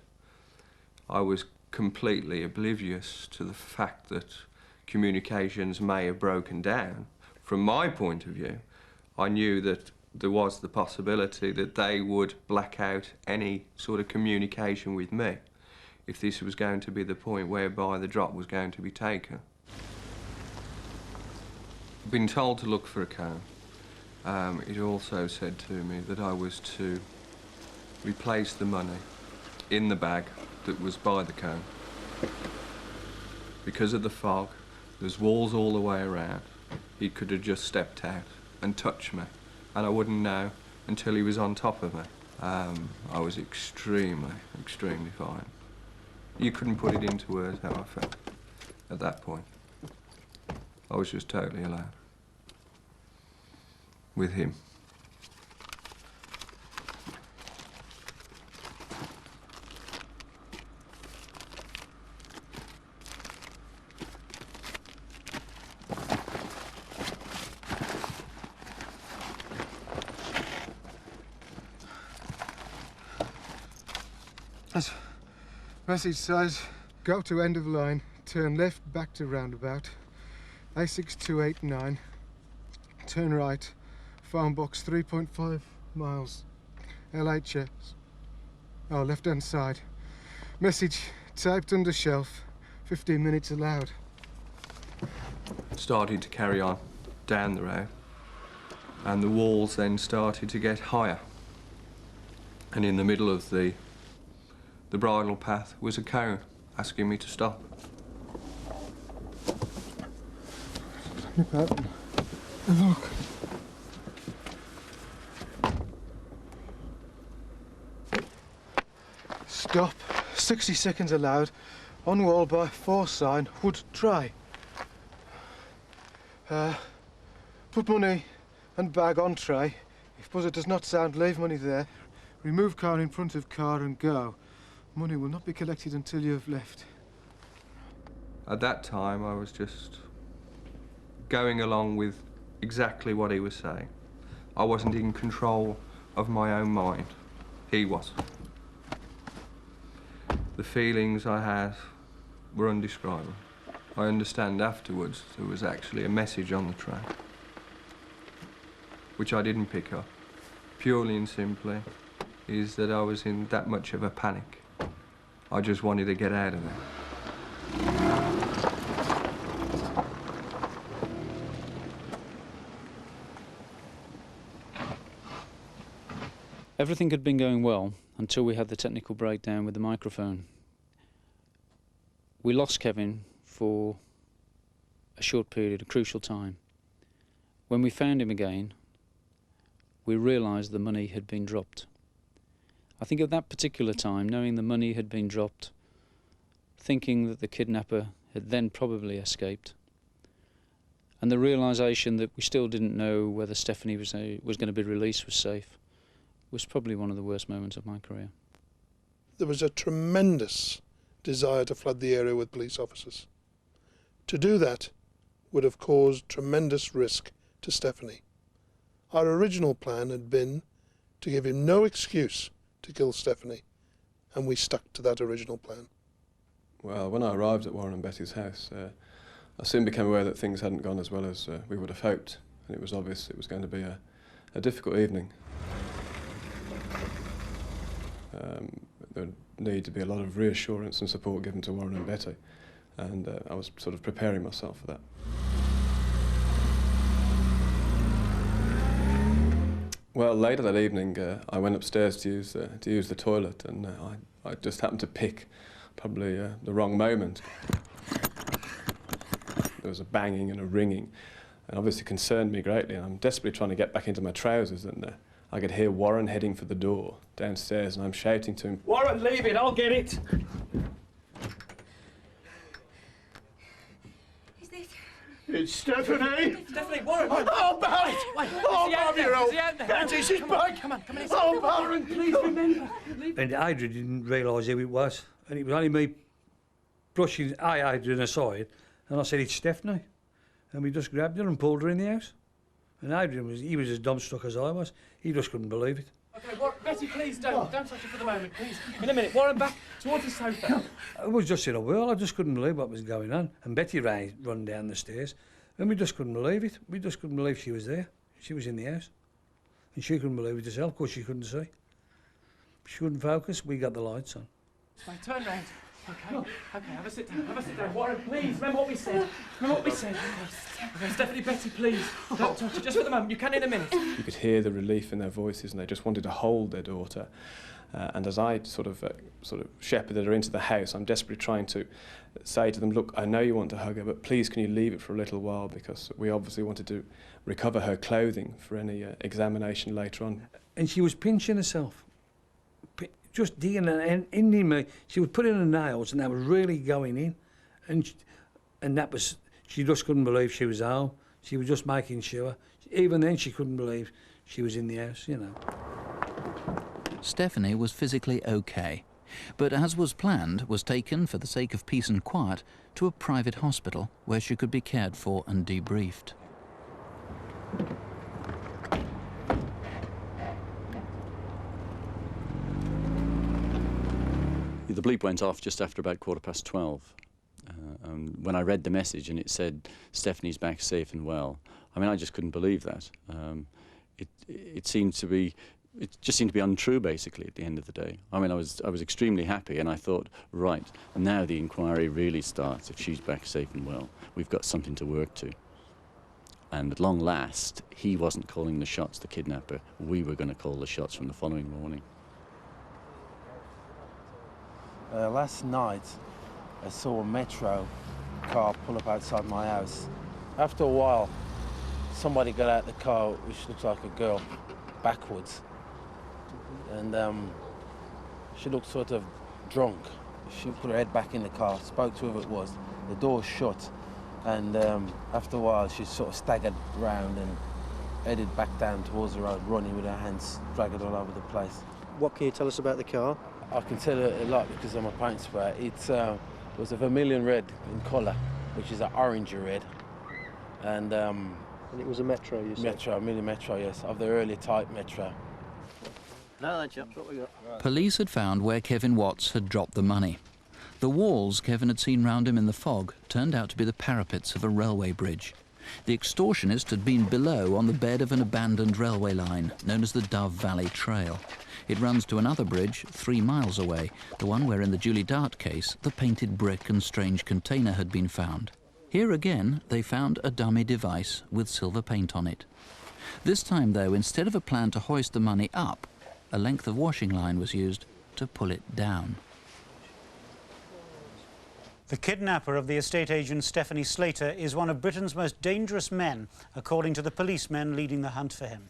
I was completely oblivious to the fact that communications may have broken down. From my point of view, I knew that there was the possibility that they would black out any sort of communication with me if this was going to be the point whereby the drop was going to be taken. I've been told to look for a cone. It also said to me that I was to replace the money in the bag that was by the cone. Because of the fog, there's walls all the way around. He could have just stepped out and touched me, and I wouldn't know until he was on top of me. I was extremely, extremely frightened. You couldn't put it into words how I felt at that point. I was just totally alone with him. As message says, go to end of line, turn left back to roundabout, A6289, turn right, phone box 3.5 miles, LHS. Oh, left hand side. Message typed under shelf, 15 minutes allowed. Started to carry on down the road, and the walls then started to get higher. And in the middle of the bridle path was a cone asking me to stop. Look out. Look. Stop. 60 seconds allowed. On wall by 4 sign, would try. Put money and bag on tray. If buzzer does not sound, leave money there. Remove car in front of car and go. Money will not be collected until you have left. At that time, I was just going along with exactly what he was saying. I wasn't in control of my own mind. He was. The feelings I had were undescribable. I understand afterwards there was actually a message on the train, which I didn't pick up. Purely and simply is that I was in that much of a panic. I just wanted to get out of there. Everything had been going well until we had the technical breakdown with the microphone. We lost Kevin for a short period, a crucial time. When we found him again, we realised the money had been dropped. I think at that particular time, knowing the money had been dropped, thinking that the kidnapper had then probably escaped, and the realisation that we still didn't know whether Stephanie was going to be released was safe, was probably one of the worst moments of my career. There was a tremendous desire to flood the area with police officers. To do that would have caused tremendous risk to Stephanie. Our original plan had been to give him no excuse to kill Stephanie, and we stuck to that original plan. Well, when I arrived at Warren and Betty's house, I soon became aware that things hadn't gone as well as we would have hoped, and it was obvious it was going to be a difficult evening. There would need to be a lot of reassurance and support given to Warren and Betty, and I was sort of preparing myself for that. Well, later that evening, I went upstairs to use the toilet, and I just happened to pick probably the wrong moment. There was a banging and a ringing, and obviously concerned me greatly, and I'm desperately trying to get back into my trousers, and I could hear Warren heading for the door downstairs, and I'm shouting to him, "Warren, leave it, I'll get it!" Is this? It's Stephanie! Stephanie, Warren! Oh, Barry! Oh, Barry, Betty, she's back! Come on, come on. Oh, Barry, please remember. And Adrian didn't realise who it was, and it was only me brushing Adrian aside, and I said, "It's Stephanie." And we just grabbed her and pulled her in the house. And Adrian was as dumbstruck as I was. He just couldn't believe it. Okay, Warren, Betty, please don't touch her for the moment, please. In a minute, Warren, back towards the sofa. I was just in a whirl. I just couldn't believe what was going on. And Betty run down the stairs, and we just couldn't believe it. We just couldn't believe she was there. She was in the house. And she couldn't believe it herself. Of course, she couldn't see. She couldn't focus. We got the lights on. Right, turn round. Okay, have a sit down. Warren, please, remember what we said. Okay, Stephanie, Betty, please, don't touch her, just for the moment. You can in a minute. You could hear the relief in their voices, and they just wanted to hold their daughter. And as I sort of shepherded her into the house, I'm desperately trying to say to them, "Look, I know you want to hug her, but please can you leave it for a little while, because we obviously wanted to recover her clothing for any examination later on." And she was pinching herself. Just digging and in me. She was putting her nails, and that was really going in. And that was, she just couldn't believe she was home. She was just making sure. Even then, she couldn't believe she was in the house, you know. Stephanie was physically okay, but as was planned, was taken for the sake of peace and quiet to a private hospital where she could be cared for and debriefed. The bleep went off just after about 12:15. When I read the message and it said, "Stephanie's back safe and well," I mean, I just couldn't believe that. It just seemed to be untrue, basically, at the end of the day. I mean, I was extremely happy, and I thought, right, now the inquiry really starts. If she's back safe and well, we've got something to work to. And at long last, he wasn't calling the shots, the kidnapper. We were going to call the shots from the following morning. Last night, I saw a metro car pull up outside my house. After a while, somebody got out of the car, which looks like a girl, backwards. And she looked sort of drunk. She put her head back in the car, spoke to whoever it was. The door shut, And after a while, she sort of staggered round and headed back down towards the road, running with her hands dragging all over the place. What can you tell us about the car? I can tell you a lot because I'm a paint sprayer. It was a vermilion red in colour, which is an orangey red. And it was a Metro, you said? Metro, a mini Metro, yes, of the early type Metro. No, then, chaps, what we got? Police had found where Kevin Watts had dropped the money. The walls Kevin had seen round him in the fog turned out to be the parapets of a railway bridge. The extortionist had been below on the bed of an abandoned railway line known as the Dove Valley Trail. It runs to another bridge 3 miles away, the one where in the Julie Dart case the painted brick and strange container had been found. Here again they found a dummy device with silver paint on it. This time though, instead of a plan to hoist the money up, a length of washing line was used to pull it down. The kidnapper of the estate agent Stephanie Slater is one of Britain's most dangerous men, according to the policemen leading the hunt for him.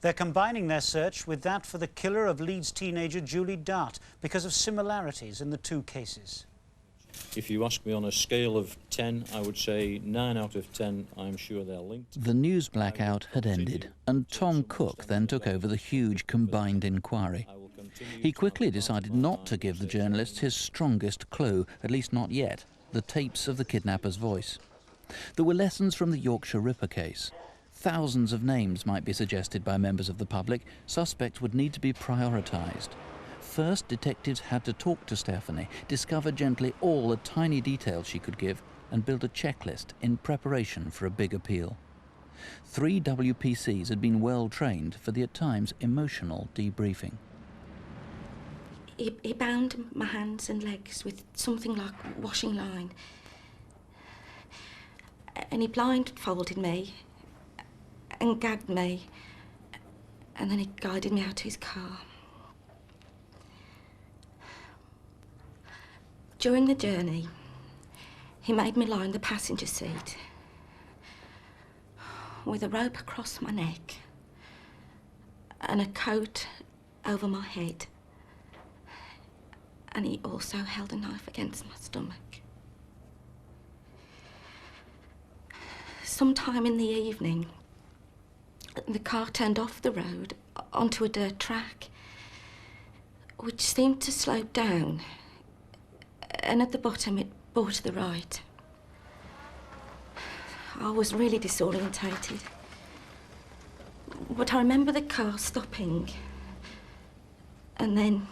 They're combining their search with that for the killer of Leeds teenager Julie Dart because of similarities in the two cases. If you ask me on a scale of 10, I would say 9 out of 10, I'm sure they're linked. The news blackout had ended, and Tom Cook then took over the huge combined inquiry. He quickly decided not to give the journalists his strongest clue, at least not yet, the tapes of the kidnapper's voice. There were lessons from the Yorkshire Ripper case. Thousands of names might be suggested by members of the public. Suspects would need to be prioritised. First, detectives had to talk to Stephanie, discover gently all the tiny details she could give, and build a checklist in preparation for a big appeal. 3 WPCs had been well trained for the at times emotional debriefing. He bound my hands and legs with something like washing line. And he blindfolded me and gagged me. And then he guided me out to his car. During the journey, he made me lie in the passenger seat with a rope across my neck and a coat over my head. And he also held a knife against my stomach. Sometime in the evening, the car turned off the road onto a dirt track, which seemed to slope down, and at the bottom it bore to the right. I was really disorientated, but I remember the car stopping, and then...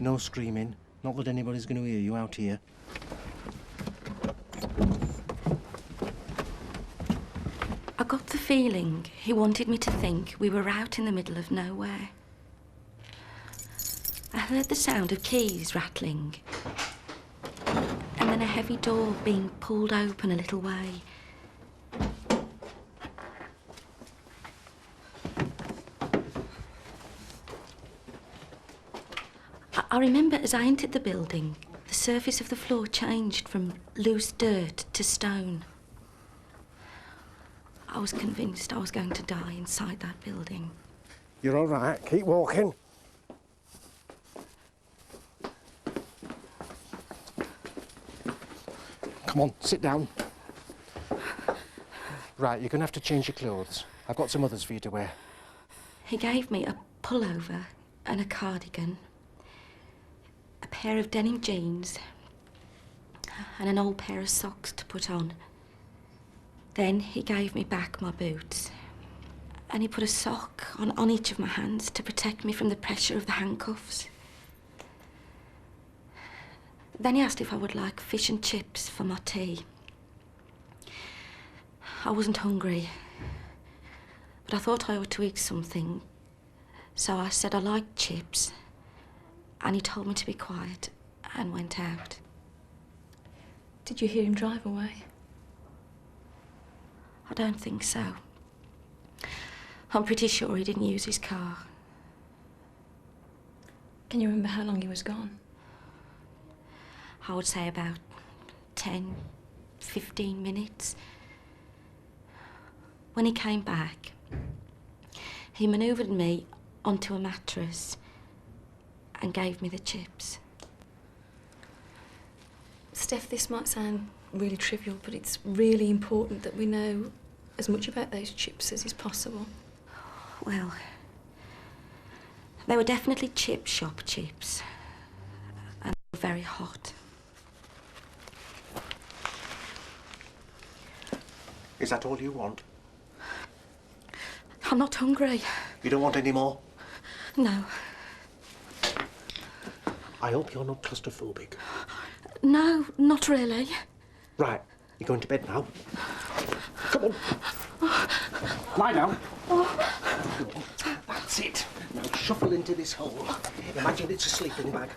No screaming. Not that anybody's going to hear you out here. I got the feeling he wanted me to think we were out in the middle of nowhere. I heard the sound of keys rattling, and then a heavy door being pulled open a little way. I remember as I entered the building, the surface of the floor changed from loose dirt to stone. I was convinced I was going to die inside that building. You're all right. Keep walking. Come on, sit down. Right, you're going to have to change your clothes. I've got some others for you to wear. He gave me a pullover and a cardigan, a pair of denim jeans, and an old pair of socks to put on. Then he gave me back my boots, and he put a sock on each of my hands to protect me from the pressure of the handcuffs. Then he asked if I would like fish and chips for my tea. I wasn't hungry, but I thought I ought to eat something, so I said I liked chips, and he told me to be quiet and went out. Did you hear him drive away? I don't think so. I'm pretty sure he didn't use his car. Can you remember how long he was gone? I would say about 10, 15 minutes. When he came back, he manoeuvred me onto a mattress and gave me the chips. Steph, this might sound really trivial, but it's really important that we know as much about those chips as is possible. Well, they were definitely chip shop chips, and they were very hot. Is that all you want? I'm not hungry. You don't want any more? No. I hope you're not claustrophobic. No, not really. Right, you're going to bed now. Come on. Lie down. That's it. Now shuffle into this hole. Imagine it's a sleeping bag.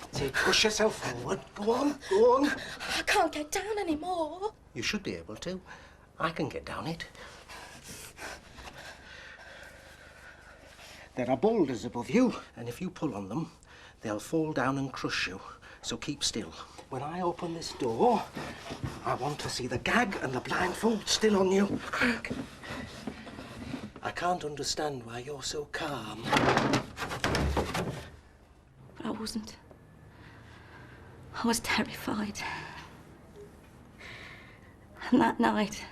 That's it. Push yourself forward. Go on, go on. I can't get down anymore. You should be able to. I can get down it. There are boulders above you, and if you pull on them, they'll fall down and crush you. So keep still. When I open this door, I want to see the gag and the blindfold still on you. Quick. I can't understand why you're so calm. But I wasn't. I was terrified. And that night,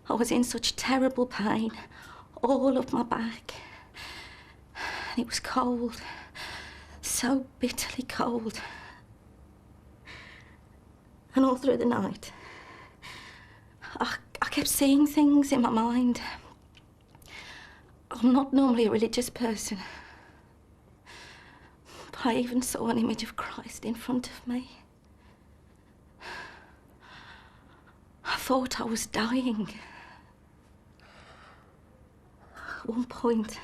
I was in such terrible pain, all up my back. And it was cold, so bitterly cold. And all through the night, I kept seeing things in my mind. I'm not normally a religious person, but I even saw an image of Christ in front of me. I thought I was dying. At one point,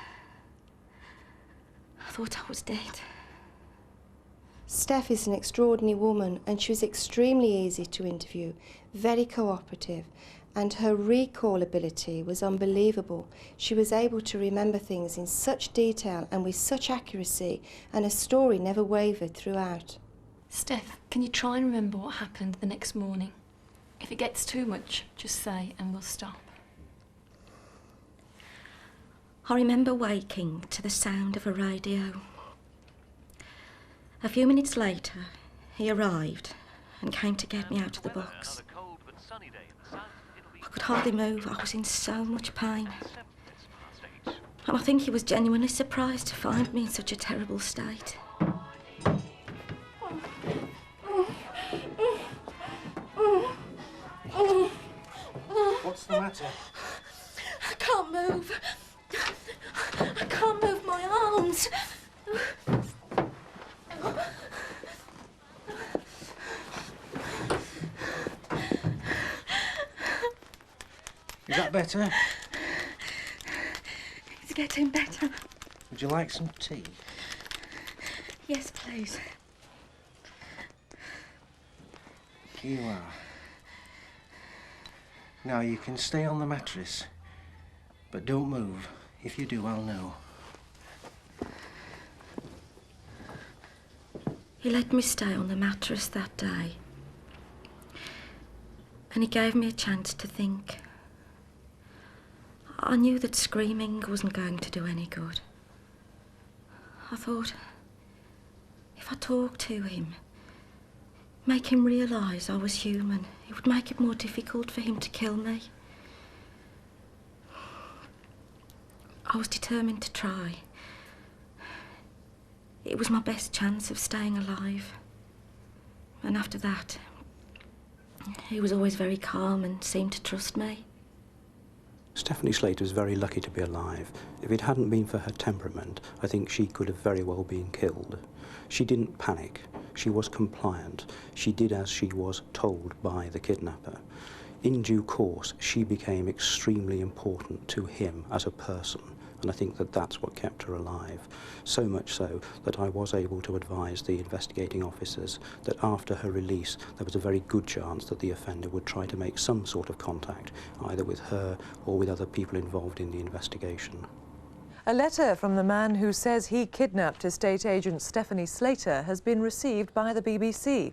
I thought I was dead. Steph is an extraordinary woman, and she was extremely easy to interview, very cooperative, and her recall ability was unbelievable. She was able to remember things in such detail and with such accuracy, and her story never wavered throughout. Steph, can you try and remember what happened the next morning? If it gets too much, just say and we'll stop. I remember waking to the sound of a radio. A few minutes later, he arrived and came to get me out of the box. I could hardly move. I was in so much pain. And I think he was genuinely surprised to find me in such a terrible state. What's the matter? I can't move. I can't move my arms. Is that better? It's getting better. Would you like some tea? Yes, please. Here you are. Now you can stay on the mattress, but don't move. If you do, I'll know. He let me stay on the mattress that day, and he gave me a chance to think. I knew that screaming wasn't going to do any good. I thought, if I talked to him, make him realise I was human, it would make it more difficult for him to kill me. I was determined to try. It was my best chance of staying alive. And after that, he was always very calm and seemed to trust me. Stephanie Slater was very lucky to be alive. If it hadn't been for her temperament, I think she could have very well been killed. She didn't panic. She was compliant. She did as she was told by the kidnapper. In due course, she became extremely important to him as a person, and I think that that's what kept her alive. So much so that I was able to advise the investigating officers that after her release, there was a very good chance that the offender would try to make some sort of contact, either with her or with other people involved in the investigation. A letter from the man who says he kidnapped estate agent Stephanie Slater has been received by the BBC.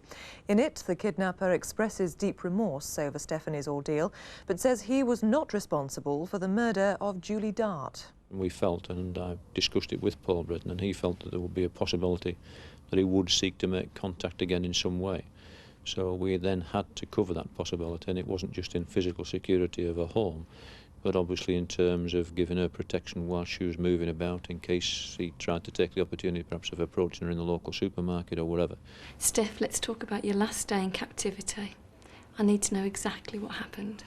In it, the kidnapper expresses deep remorse over Stephanie's ordeal, but says he was not responsible for the murder of Julie Dart. We felt, and I discussed it with Paul Britton, and he felt that there would be a possibility that he would seek to make contact again in some way. So we then had to cover that possibility, and it wasn't just in physical security of her home, but obviously in terms of giving her protection while she was moving about in case he tried to take the opportunity perhaps of approaching her in the local supermarket or whatever. Steph, let's talk about your last day in captivity. I need to know exactly what happened.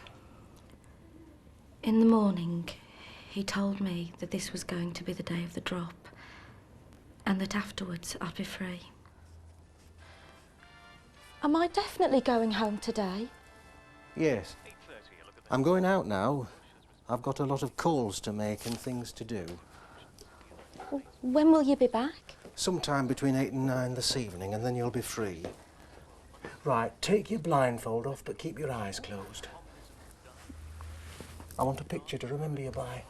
In the morning, he told me that this was going to be the day of the drop, and that afterwards I'd be free. Am I definitely going home today? Yes. I'm going out now. I've got a lot of calls to make and things to do. When will you be back? Sometime between 8 and 9 this evening, and then you'll be free. Right, take your blindfold off, but keep your eyes closed. I want a picture to remember you by.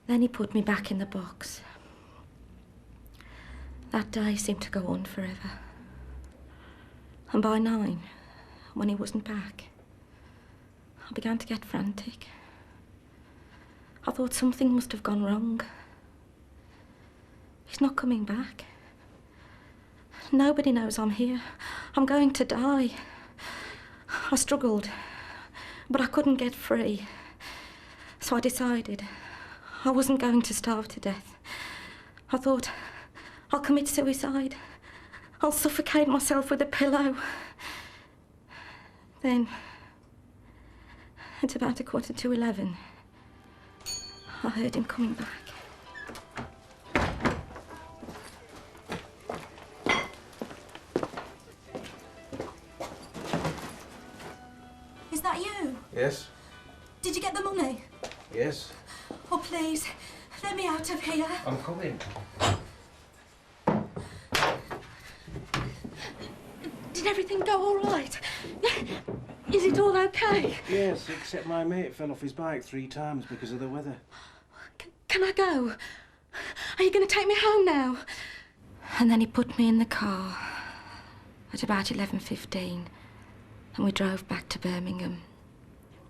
Then he put me back in the box. That day seemed to go on forever. And by 9, when he wasn't back, I began to get frantic. I thought something must have gone wrong. He's not coming back. Nobody knows I'm here. I'm going to die. I struggled, but I couldn't get free. So I decided I wasn't going to starve to death. I thought, I'll commit suicide. I'll suffocate myself with a pillow. Then, at about 11:15, I heard him coming back. Is that you? Yes? Did you get the money? Yes? Oh, please, let me out of here. I'm coming. Did everything go all right? Is it all okay? Yes, except my mate fell off his bike 3 times because of the weather. Can I go? Are you going to take me home now? And then he put me in the car at about 11:15, and we drove back to Birmingham.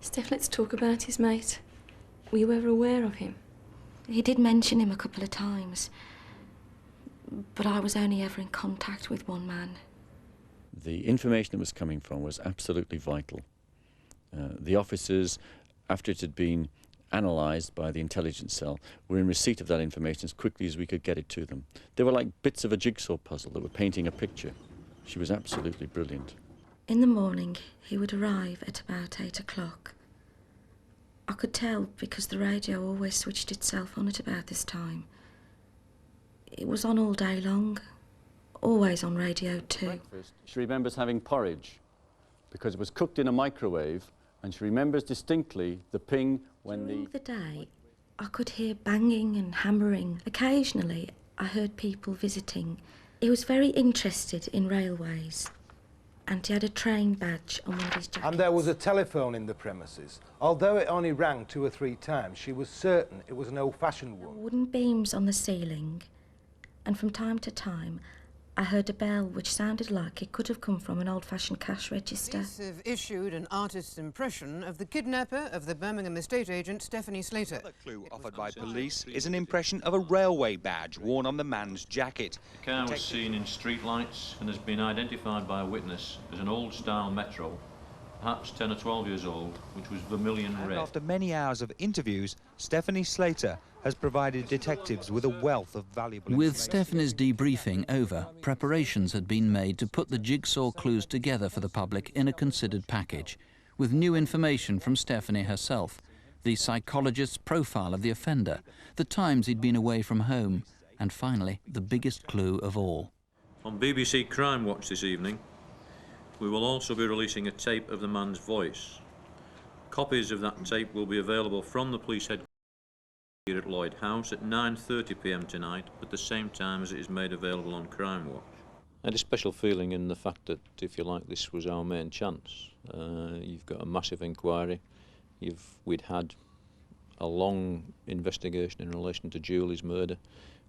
Steph, let's talk about his mate. Were you ever aware of him? He did mention him a couple of times, but I was only ever in contact with one man. The information that was coming from was absolutely vital. The officers, after it had been analysed by the intelligence cell, were in receipt of that information as quickly as we could get it to them. They were like bits of a jigsaw puzzle that were painting a picture. She was absolutely brilliant. In the morning, he would arrive at about 8 o'clock. I could tell because the radio always switched itself on at about this time. It was on all day long, always on Radio 2. Breakfast, she remembers having porridge because it was cooked in a microwave, and she remembers distinctly the ping when During the day, I could hear banging and hammering. Occasionally, I heard people visiting. He was very interested in railways, and he had a train badge on one of his jackets. And there was a telephone in the premises. Although it only rang 2 or 3 times, she was certain it was an old-fashioned one. Wooden beams on the ceiling, and from time to time, I heard a bell which sounded like it could have come from an old-fashioned cash register. Police have issued an artist's impression of the kidnapper of the Birmingham estate agent Stephanie Slater. Another clue offered by police is an impression of a railway badge worn on the man's jacket. The car was seen in streetlights and has been identified by a witness as an old-style Metro, perhaps 10 or 12 years old, which was vermilion And red. after many hours of interviews, Stephanie Slater has provided detectives with a wealth of valuable With Stephanie's debriefing over, preparations had been made to put the jigsaw clues together for the public in a considered package, with new information from Stephanie herself, the psychologist's profile of the offender, the times he'd been away from home, and finally, the biggest clue of all. On BBC Crimewatch this evening, we will also be releasing a tape of the man's voice. Copies of that tape will be available from the police headquarters here at Lloyd House at 9:30 p.m. tonight, at the same time as it is made available on Crimewatch. I had a special feeling in the fact that, if you like, this was our main chance. You've got a massive inquiry. We'd had a long investigation in relation to Julie's murder,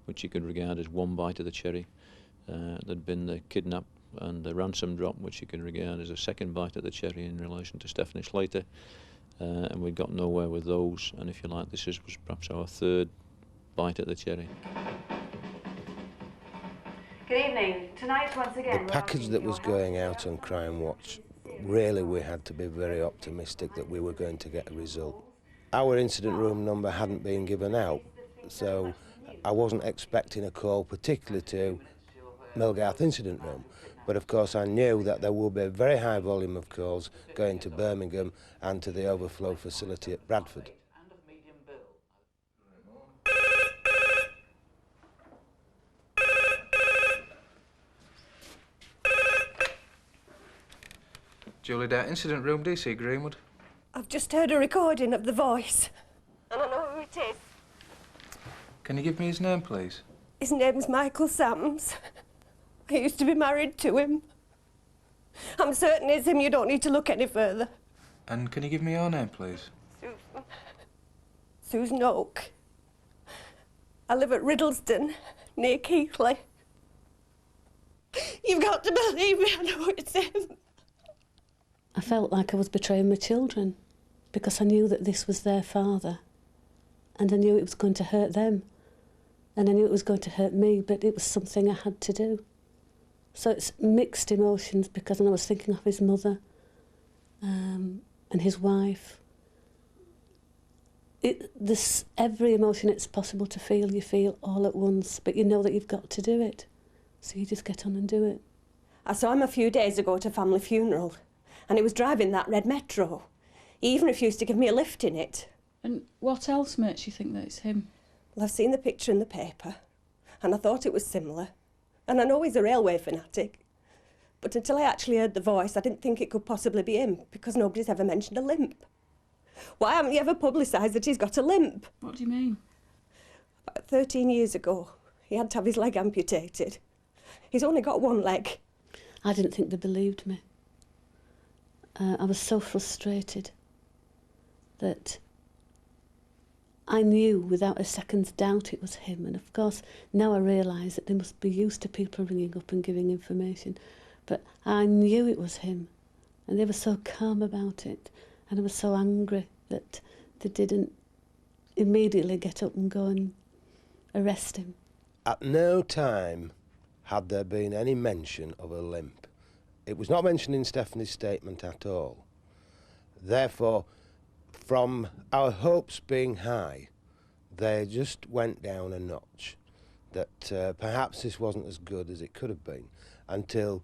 which you could regard as one bite of the cherry. There'd been the kidnap and the ransom drop, which you can regard as a second bite of the cherry in relation to Stephanie Slater. and we got nowhere with those, and if you like, this was perhaps our third bite at the cherry. Good evening. Tonight, once again, The package that was going out on Crimewatch, really we had to be very optimistic that we were going to get a result. Our incident room number hadn't been given out, so I wasn't expecting a call particularly to Millgarth incident room. But of course I knew that there would be a very high volume of calls going to Birmingham and to the overflow facility at Bradford. Julie Dart, incident room, DC Greenwood. I've just heard a recording of the voice, and I know who it is. Can you give me his name, please? His name's Michael Sams. I used to be married to him. I'm certain it's him. You don't need to look any further. And can you give me your name, please? Susan Oak. I live at Riddleston, near Keighley. You've got to believe me, I know it's him. I felt like I was betraying my children because I knew that this was their father, and I knew it was going to hurt them, and I knew it was going to hurt me, but it was something I had to do. So it's mixed emotions because I was thinking of his mother and his wife. This every emotion it's possible to feel, you feel all at once, but you know that you've got to do it, so you just get on and do it. I saw him a few days ago at a family funeral, and he was driving that red Metro. He even refused to give me a lift in it. And what else makes you think that it's him? Well, I've seen the picture in the paper, and I thought it was similar. And I know he's a railway fanatic. But until I actually heard the voice, I didn't think it could possibly be him, because nobody's ever mentioned a limp. Why haven't you ever publicised that he's got a limp? What do you mean? About 13 years ago, he had to have his leg amputated. He's only got one leg. I didn't think they believed me. I was so frustrated that I knew without a second's doubt it was him. And of course, now I realise that they must be used to people ringing up and giving information. But I knew it was him. And they were so calm about it. And I was so angry that they didn't immediately get up and go and arrest him. At no time had there been any mention of a limp. It was not mentioned in Stephanie's statement at all. Therefore, from our hopes being high, they just went down a notch. That perhaps this wasn't as good as it could have been, until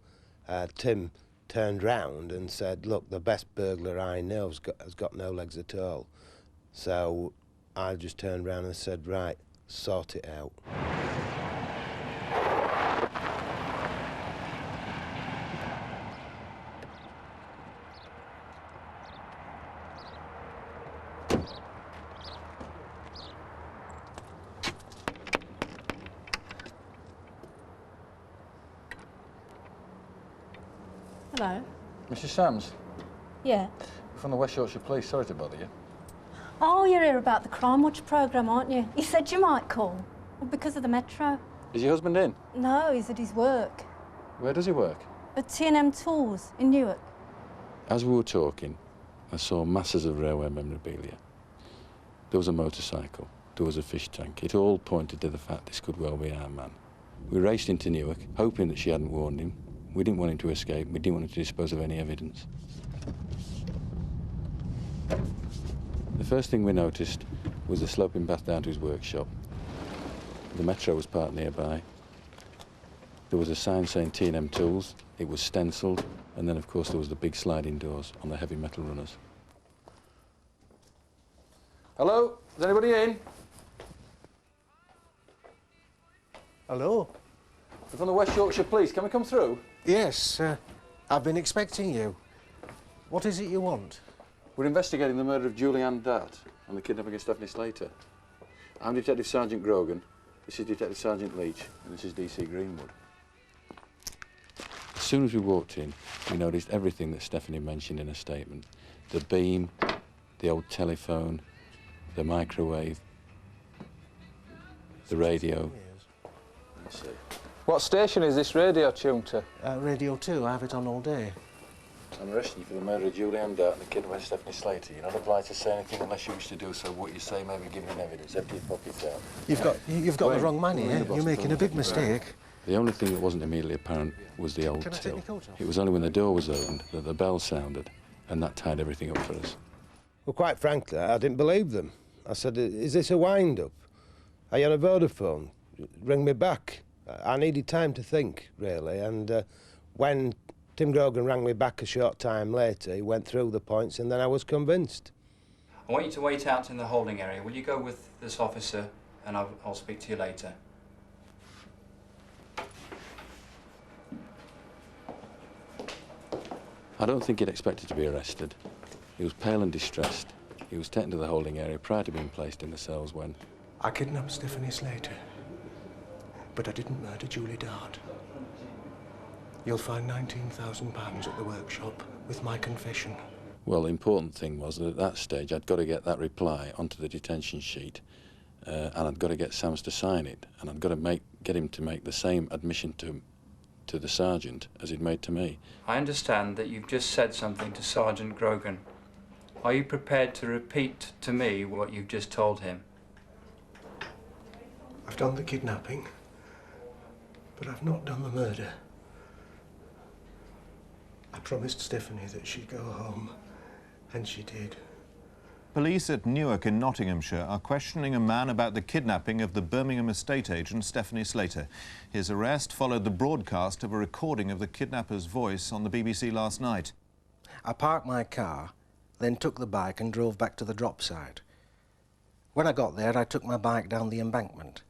Tim turned round and said, look, the best burglar I know has got no legs at all. So I just turned round and said, right, sort it out. Hello. Mrs. Sams? Yeah. From the West Yorkshire Police, sorry to bother you. Oh, you're here about the Crimewatch programme, aren't you? You said you might call. Well, because of the Metro. Is your husband in? No, he's at his work. Where does he work? At T&M Tools in Newark. As we were talking, I saw masses of railway memorabilia. There was a motorcycle, there was a fish tank. It all pointed to the fact this could well be our man. We raced into Newark, hoping that she hadn't warned him. We didn't want him to escape, we didn't want him to dispose of any evidence. The first thing we noticed was the sloping path down to his workshop. The Metro was parked nearby. There was a sign saying T&M Tools, it was stencilled, and then of course there was the big sliding doors on the heavy metal runners. Hello? Is anybody in? Hello? We're from the West Yorkshire Police, can we come through? Yes, I've been expecting you. What is it you want? We're investigating the murder of Julianne Dart and the kidnapping of Stephanie Slater. I'm Detective Sergeant Grogan, this is Detective Sergeant Leach, and this is DC Greenwood. As soon as we walked in, we noticed everything that Stephanie mentioned in her statement. The beam, the old telephone, the microwave, the radio. Let's see. What station is this radio tuned to? Radio 2, I have it on all day. I'm arresting you for the murder of Julie Dart and the kidnapping Stephanie Slater. You're not obliged to say anything unless you wish to do so. What you say may be given evidence. Empty your pockets out. You've got the wrong man here. You're making a big mistake. The only thing that wasn't immediately apparent was the old till. It was only when the door was opened that the bell sounded, and that tied everything up for us. Well, quite frankly, I didn't believe them. I said, is this a wind-up? Are you on a Vodafone? Ring me back. I needed time to think, really, and when Tim Grogan rang me back a short time later, he went through the points, and then I was convinced. I want you to wait out in the holding area. Will you go with this officer, and I'll speak to you later. I don't think he'd expected to be arrested. He was pale and distressed. He was taken to the holding area prior to being placed in the cells when... I kidnapped Stephanie Slater, but I didn't murder Julie Dart. You'll find £19,000 at the workshop with my confession. Well, the important thing was that at that stage I'd got to get that reply onto the detention sheet, and I'd got to get Sams to sign it, and I'd got to get him to make the same admission to the sergeant as he'd made to me. I understand that you've just said something to Sergeant Grogan. Are you prepared to repeat to me what you've just told him? I've done the kidnapping, but I've not done the murder. I promised Stephanie that she'd go home, and she did. Police at Newark in Nottinghamshire are questioning a man about the kidnapping of the Birmingham estate agent Stephanie Slater. His arrest followed the broadcast of a recording of the kidnapper's voice on the BBC last night. I parked my car, then took the bike and drove back to the drop site. When I got there, I took my bike down the embankment.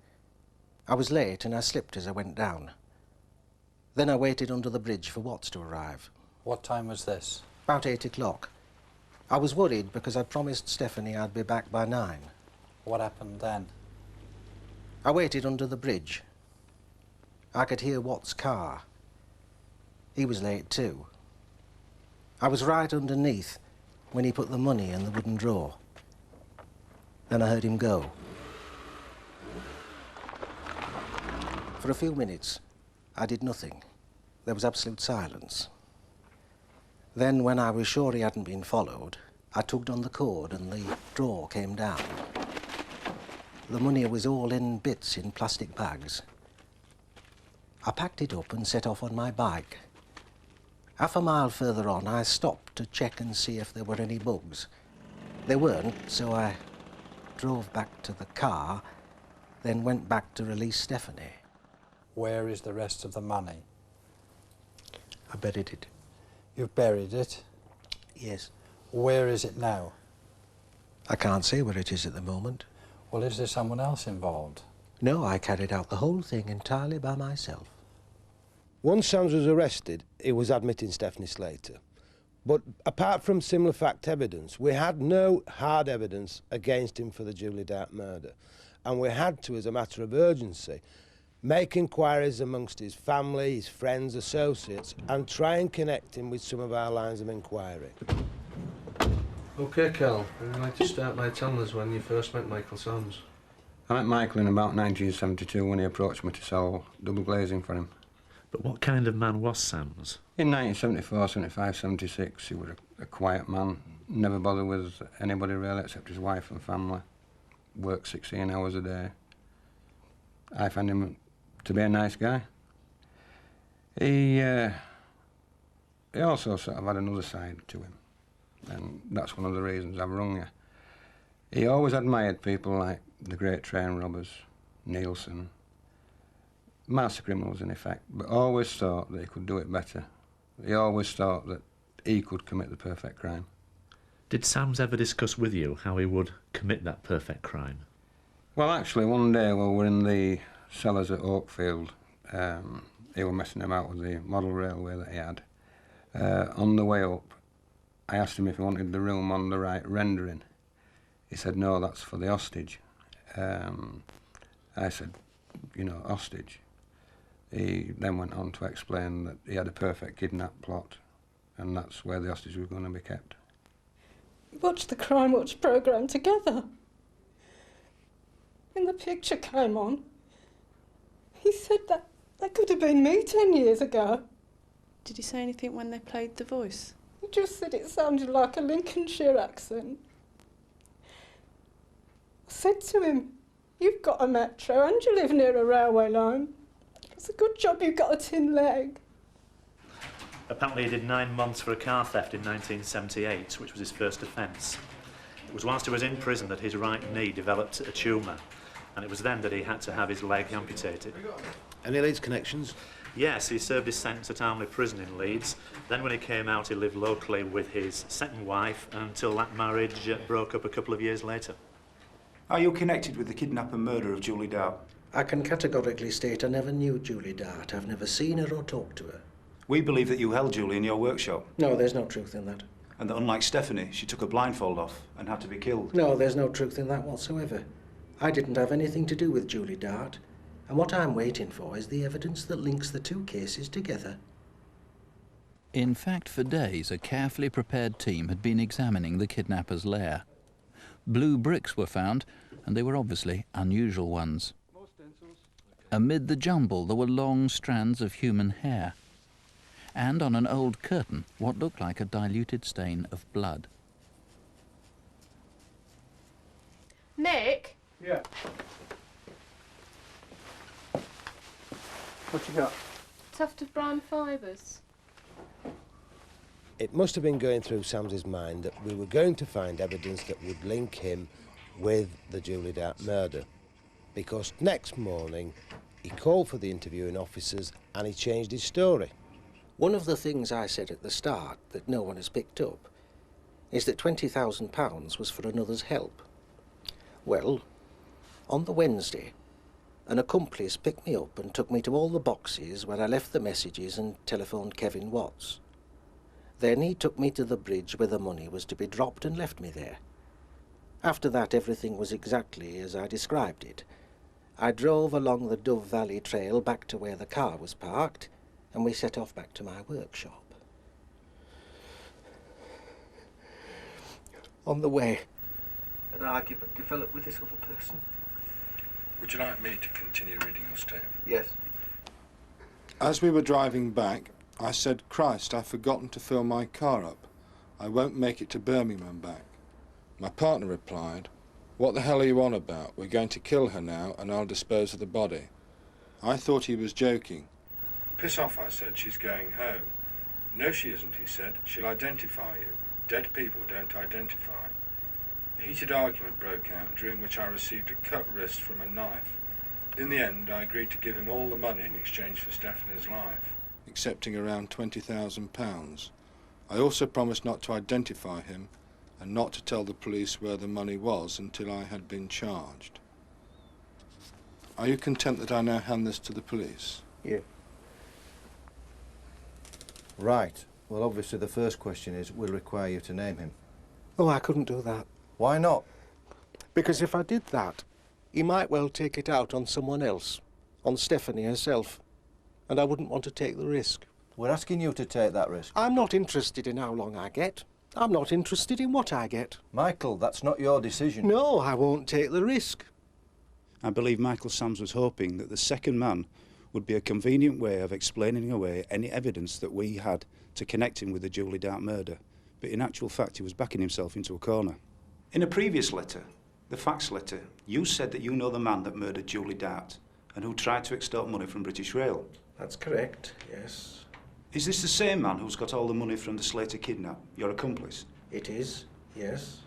I was late and I slipped as I went down. Then I waited under the bridge for Watts to arrive. What time was this? About 8 o'clock. I was worried because I'd promised Stephanie I'd be back by 9. What happened then? I waited under the bridge. I could hear Watts' car. He was late too. I was right underneath when he put the money in the wooden drawer. Then I heard him go. For a few minutes, I did nothing. There was absolute silence. Then, when I was sure he hadn't been followed, I tugged on the cord and the drawer came down. The money was all in bits in plastic bags. I packed it up and set off on my bike. Half a mile further on, I stopped to check and see if there were any bugs. There weren't, so I drove back to the car, then went back to release Stephanie. Where is the rest of the money? I buried it. You've buried it? Yes. Where is it now? I can't say where it is at the moment. Well, is there someone else involved? No, I carried out the whole thing entirely by myself. Once Sams was arrested, he was admitting Stephanie Slater. But apart from similar fact evidence, we had no hard evidence against him for the Julie Dart murder. And we had to, as a matter of urgency, make inquiries amongst his family, his friends, associates, and try and connect him with some of our lines of inquiry. OK, Cal, would you like to start by telling us when you first met Michael Sams? I met Michael in about 1972 when he approached me to sell double glazing for him. But what kind of man was Sams? In 1974, 75, 76, he was a quiet man, never bothered with anybody really except his wife and family. Worked 16 hours a day. I found him to be a nice guy. He also sort of had another side to him, and that's one of the reasons I've rung you. He always admired people like the great train robbers, Nielsen, master criminals in effect, but always thought that he could do it better. He always thought that he could commit the perfect crime. Did Sams ever discuss with you how he would commit that perfect crime? Well, actually, one day while we were in the cellars at Oakfield, he was messing him out with the model railway that he had. On the way up, I asked him if he wanted the room on the right rendering. He said, no, that's for the hostage. I said, you know, hostage. He then went on to explain that he had a perfect kidnap plot, and that's where the hostage was going to be kept. We watched the Crimewatch programme together. When the picture came on, he said that could have been me 10 years ago. Did he say anything when they played the voice? just said it sounded like a Lincolnshire accent. I said to him, "You've got a metro and you live near a railway line. It's a good job you've got a tin leg." Apparently he did 9 months for a car theft in 1978, which was his first offence. It was whilst he was in prison that his right knee developed a tumour, and it was then that he had to have his leg amputated. Any Leeds connections? Yes, he served his sentence at Armley Prison in Leeds. Then when he came out, he lived locally with his second wife until that marriage broke up a couple of years later. Are you connected with the kidnap and murder of Julie Dart? I can categorically state I never knew Julie Dart. I've never seen her or talked to her. We believe that you held Julie in your workshop. No, there's no truth in that. And that unlike Stephanie, she took a blindfold off and had to be killed. No, there's no truth in that whatsoever. I didn't have anything to do with Julie Dart. And what I'm waiting for is the evidence that links the two cases together. In fact, for days, a carefully prepared team had been examining the kidnapper's lair. Blue bricks were found, and they were obviously unusual ones. Amid the jumble, there were long strands of human hair, and on an old curtain, what looked like a diluted stain of blood. Nick? Yeah. What you got? Tuft of brown fibres. It must have been going through Sam's mind that we were going to find evidence that would link him with the Julie Dart murder, because next morning he called for the interviewing officers and he changed his story. One of the things I said at the start that no one has picked up is that £20,000 was for another's help. Well, on the Wednesday, an accomplice picked me up and took me to all the boxes where I left the messages and telephoned Kevin Watts. Then he took me to the bridge where the money was to be dropped and left me there. After that, everything was exactly as I described it. I drove along the Dove Valley Trail back to where the car was parked, and we set off back to my workshop. On the way, an argument developed with this other person. Would you like me to continue reading your statement? Yes. As we were driving back, I said, "Christ, I've forgotten to fill my car up. I won't make it to Birmingham and back." My partner replied, "What the hell are you on about? We're going to kill her now and I'll dispose of the body." I thought he was joking. "Piss off," I said, "she's going home." "No, she isn't," he said. "She'll identify you. Dead people don't identify." A heated argument broke out, during which I received a cut wrist from a knife. In the end, I agreed to give him all the money in exchange for Stephanie's life, accepting around £20,000. I also promised not to identify him and not to tell the police where the money was until I had been charged. Are you content that I now hand this to the police? Yeah. Right. Well, obviously the first question is, we'll require you to name him. Oh, I couldn't do that. Why not? Because if I did that, he might well take it out on someone else, on Stephanie herself, and I wouldn't want to take the risk. We're asking you to take that risk. I'm not interested in how long I get. I'm not interested in what I get. Michael, that's not your decision. No, I won't take the risk. I believe Michael Sams was hoping that the second man would be a convenient way of explaining away any evidence that we had to connect him with the Julie Dart murder. But in actual fact, he was backing himself into a corner. In a previous letter, the fax letter, you said that you know the man that murdered Julie Dart and who tried to extort money from British Rail. That's correct, yes. Is this the same man who's got all the money from the Slater kidnap, your accomplice? It is, yes.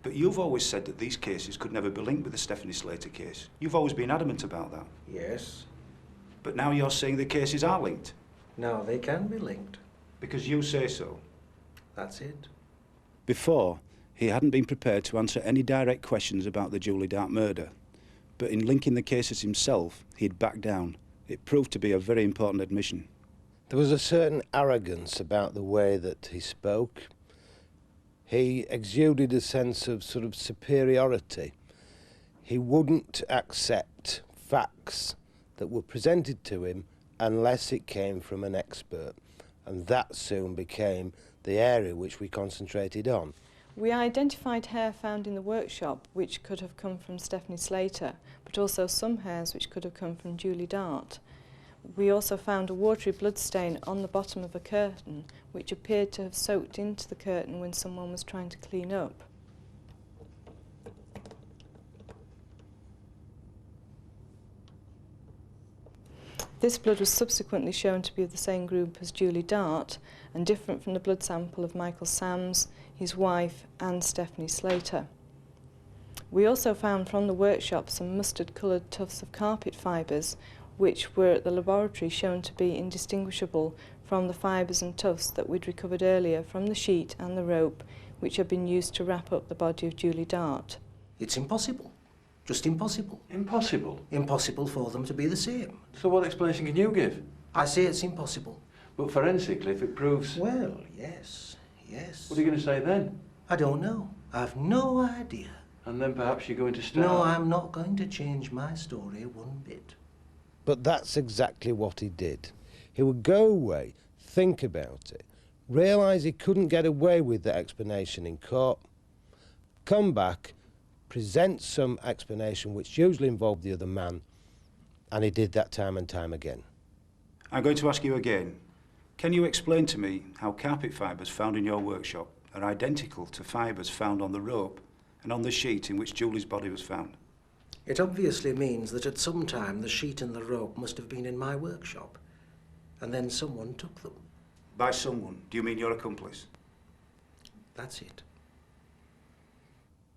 But you've always said that these cases could never be linked with the Stephanie Slater case. You've always been adamant about that. Yes. But now you're saying the cases are linked. Now they can be linked. Because you say so. That's it. Before, he hadn't been prepared to answer any direct questions about the Julie Dart murder. But in linking the cases himself, he'd backed down. It proved to be a very important admission. There was a certain arrogance about the way that he spoke. He exuded a sense of sort of superiority. He wouldn't accept facts that were presented to him unless it came from an expert. And that soon became the area which we concentrated on. We identified hair found in the workshop which could have come from Stephanie Slater, but also some hairs which could have come from Julie Dart. we also found a watery blood stain on the bottom of a curtain, which appeared to have soaked into the curtain when someone was trying to clean up. This blood was subsequently shown to be of the same group as Julie Dart and different from the blood sample of Michael Sams, his wife and Stephanie Slater. We also found from the workshop some mustard-coloured tufts of carpet fibres which were at the laboratory shown to be indistinguishable from the fibres and tufts that we'd recovered earlier from the sheet and the rope which had been used to wrap up the body of Julie Dart. It's impossible. Just impossible. Impossible? Impossible for them to be the same. So what explanation can you give? I say it's impossible. But forensically, if it proves... Well, yes, yes. What are you going to say then? I don't know. I've no idea. And then perhaps you're going to start... No, I'm not going to change my story one bit. But that's exactly what he did. He would go away, think about it, realise he couldn't get away with the explanation in court, come back, present some explanation which usually involved the other man, and he did that time and time again. I'm going to ask you again. Can you explain to me how carpet fibres found in your workshop are identical to fibres found on the rope and on the sheet in which Julie's body was found? It obviously means that at some time the sheet and the rope must have been in my workshop, and then someone took them. By someone, do you mean your accomplice? That's it.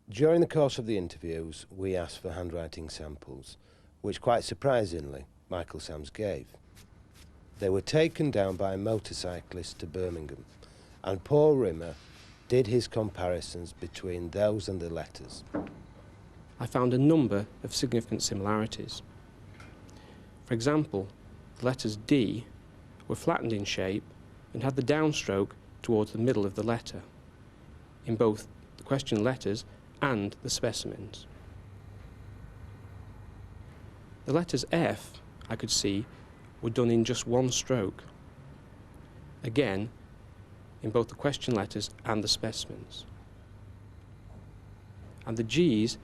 During the course of the interviews, we asked for handwriting samples, which quite surprisingly, Michael Sams gave. They were taken down by a motorcyclist to Birmingham, and Paul Rimmer did his comparisons between those and the letters. I found a number of significant similarities. For example, the letters D were flattened in shape and had the downstroke towards the middle of the letter, in both the question letters and the specimens. The letters F, I could see, were done in just one stroke, again in both the question letters and the specimens. And the G's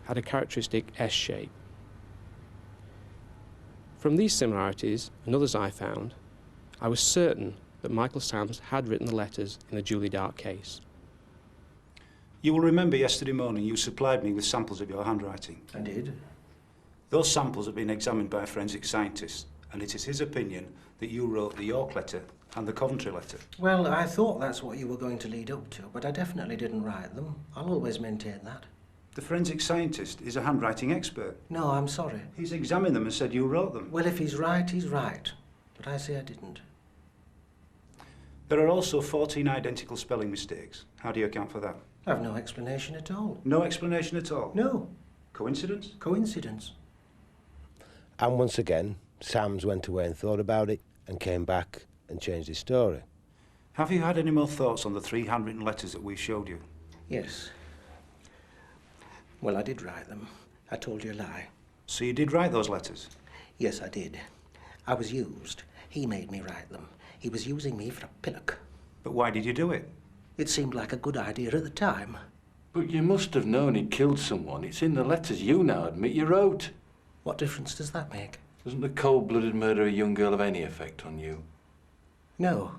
had a characteristic S shape. From these similarities and others I found, I was certain that Michael Sams had written the letters in the Julie Dart case. You will remember yesterday morning you supplied me with samples of your handwriting. I did. Those samples have been examined by a forensic scientist, and it is his opinion that you wrote the York letter and the Coventry letter. Well, I thought that's what you were going to lead up to, but I definitely didn't write them. I'll always maintain that. The forensic scientist is a handwriting expert. No, I'm sorry. He's examined them and said you wrote them. Well, if he's right, he's right. But I say I didn't. There are also 14 identical spelling mistakes. How do you account for that? I've no explanation at all. No explanation at all? No. Coincidence? Coincidence. And once again, Sams went away and thought about it and came back and changed his story. Have you had any more thoughts on the 3 handwritten letters that we showed you? Yes. Well, I did write them. I told you a lie. So you did write those letters? Yes, I did. I was used. He made me write them. He was using me for a pillock. But why did you do it? It seemed like a good idea at the time. But you must have known he killed someone. It's in the letters you now admit you wrote. What difference does that make? Doesn't the cold-blooded murder of a young girl have any effect on you? No.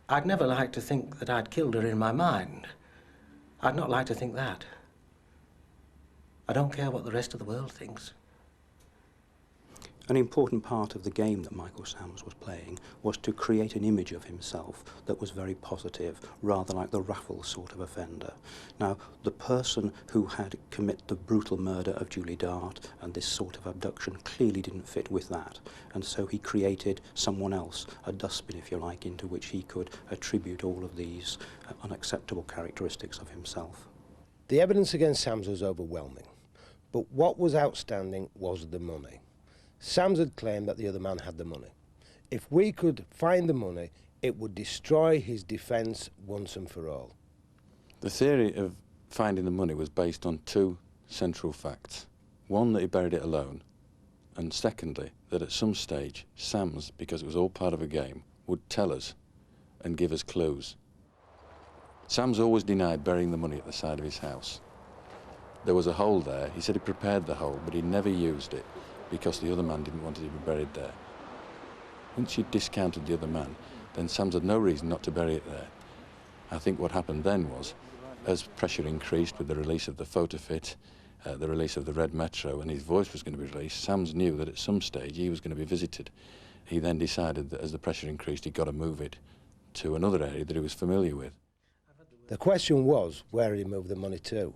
I'd never like to think that I'd killed her in my mind. I'd not like to think that. I don't care what the rest of the world thinks. An important part of the game that Michael Sams was playing was to create an image of himself that was very positive, rather like the Raffles sort of offender. Now, the person who had committed the brutal murder of Julie Dart and this sort of abduction clearly didn't fit with that, and so he created someone else, a dustbin, if you like, into which he could attribute all of these unacceptable characteristics of himself. The evidence against Sams was overwhelming, but what was outstanding was the money. Sams had claimed that the other man had the money. If we could find the money, it would destroy his defence once and for all. The theory of finding the money was based on 2 central facts. One, that he buried it alone, and secondly, that at some stage, Sams, because it was all part of a game, would tell us and give us clues. Sams always denied burying the money at the side of his house. There was a hole there. He said he prepared the hole, but he never used it, because the other man didn't want it to be buried there. Once she'd discounted the other man, then Sams had no reason not to bury it there. I think what happened then was, as pressure increased with the release of the photo fit, the release of the Red Metro, and his voice was going to be released, Sams knew that at some stage he was going to be visited. He then decided that as the pressure increased, he'd got to move it to another area that he was familiar with. The question was, where he moved the money to.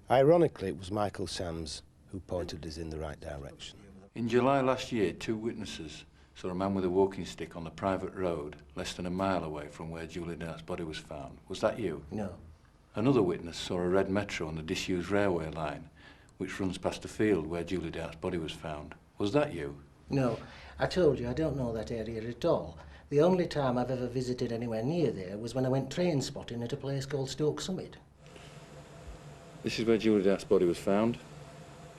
Ironically, it was Michael Sams who pointed us in the right direction. In July last year, 2 witnesses saw a man with a walking stick on the private road less than a mile away from where Julie Dart's body was found. Was that you? No. Another witness saw a red Metro on the disused railway line, which runs past a field where Julie Dart's body was found. Was that you? No. I told you, I don't know that area at all. The only time I've ever visited anywhere near there was when I went train spotting at a place called Stoke Summit. This is where Julie Dart's body was found,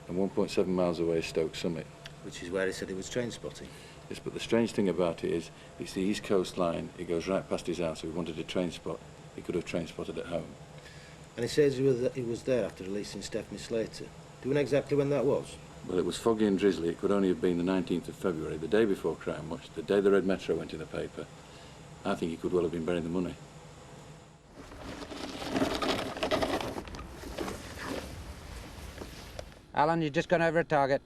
and 1.7 miles away is Stoke Summit. Which is where he said he was train spotting. Yes, but the strange thing about it is, it's the East Coast line, it goes right past his house, so he wanted a train spot. He could have train spotted at home. And he says he was there after releasing Stephanie Slater. Do you know exactly when that was? Well, it was foggy and drizzly. It could only have been the 19th of February, the day before Crimewatch, the day the Red Metro went in the paper. I think he could well have been burying the money. Alan, you've just gone over a target.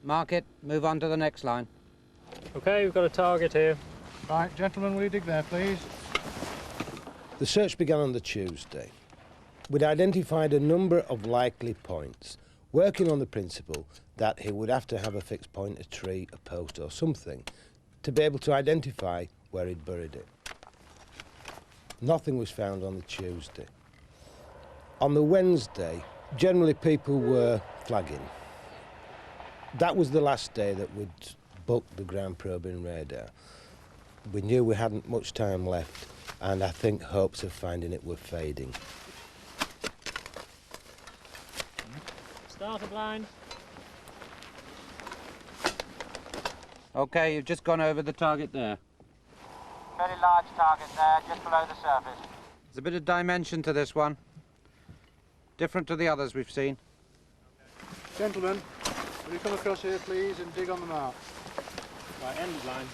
Mark it, move on to the next line. OK, we've got a target here. Right, gentlemen, will you dig there, please? The search began on the Tuesday. We'd identified a number of likely points, working on the principle that he would have to have a fixed point, a tree, a post or something, to be able to identify where he'd buried it. Nothing was found on the Tuesday. On the Wednesday, generally people were flagging. That was the last day that we'd booked the ground probing radar. We knew we hadn't much time left, and I think hopes of finding it were fading. Starter blind. OK, you've just gone over the target there. Very large target there, just below the surface. There's a bit of dimension to this one. Different to the others we've seen. Gentlemen, will you come across here, please, and dig on the mark? Right, end line.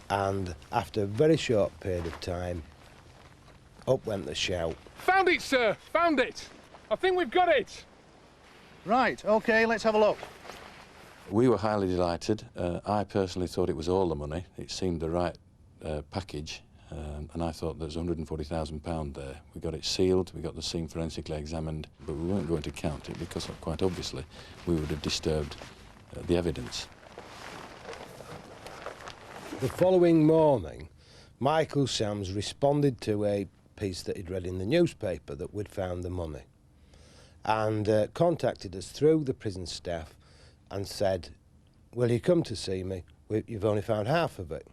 And after a very short period of time, up went the shout. Found it, sir! Found it! I think we've got it! Right, OK, let's have a look. We were highly delighted. I personally thought it was all the money. It seemed the right package, and I thought there was £140,000 there. We got it sealed, we got the scene forensically examined, but we weren't going to count it because, quite obviously, we would have disturbed the evidence. The following morning, Michael Sams responded to a piece that he'd read in the newspaper that we'd found the money, and contacted us through the prison staff and said, will you come to see me? You've only found half of it.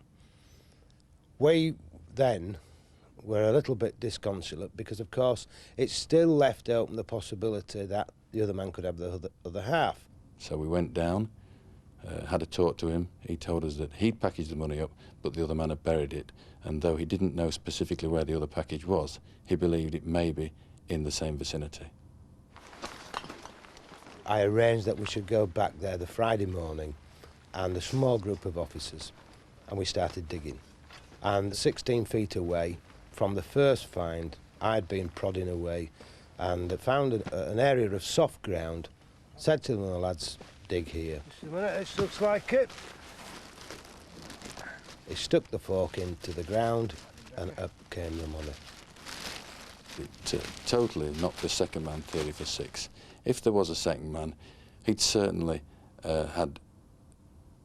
We then were a little bit disconsolate because, of course, it still left open the possibility that the other man could have the other half. So we went down, had a talk to him. He told us that he'd packaged the money up, but the other man had buried it, and though he didn't know specifically where the other package was, he believed it may be in the same vicinity. I arranged that we should go back there the Friday morning, and a small group of officers, and we started digging. And 16 feet away from the first find, I'd been prodding away and found an area of soft ground, said to the lads, dig here. Just a minute, this looks like it. He stuck the fork into the ground, and up came the money. It totally knocked the second man theory for six. If there was a second man, he'd certainly had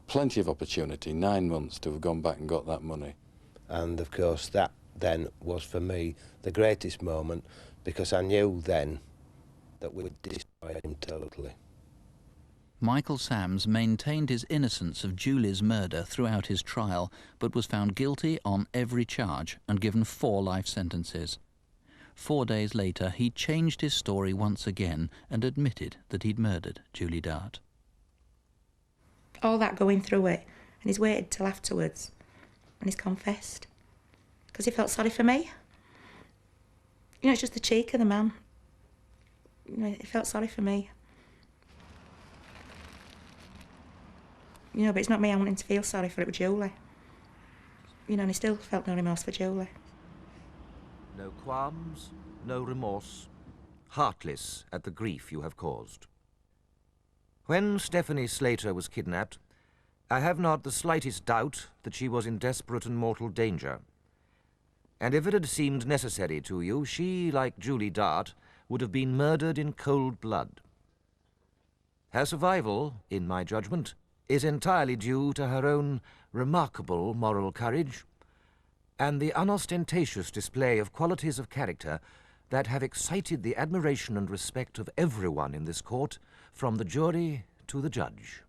plenty of opportunity, 9 months, to have gone back and got that money. And of course that then was for me the greatest moment, because I knew then that we would destroy him totally. Michael Sams maintained his innocence of Julie's murder throughout his trial, but was found guilty on every charge and given 4 life sentences. 4 days later, he changed his story once again and admitted that he'd murdered Julie Dart. All that going through it, and he's waited till afterwards, and he's confessed. Because he felt sorry for me. You know, it's just the cheek of the man. You know, he felt sorry for me. You know, but it's not me, I want him to feel sorry for it with Julie. You know, and he still felt no remorse for Julie. No qualms, no remorse, heartless at the grief you have caused. When Stephanie Slater was kidnapped, I have not the slightest doubt that she was in desperate and mortal danger. And if it had seemed necessary to you, she, like Julie Dart, would have been murdered in cold blood. Her survival, in my judgment, is entirely due to her own remarkable moral courage and the unostentatious display of qualities of character that have excited the admiration and respect of everyone in this court, from the jury to the judge.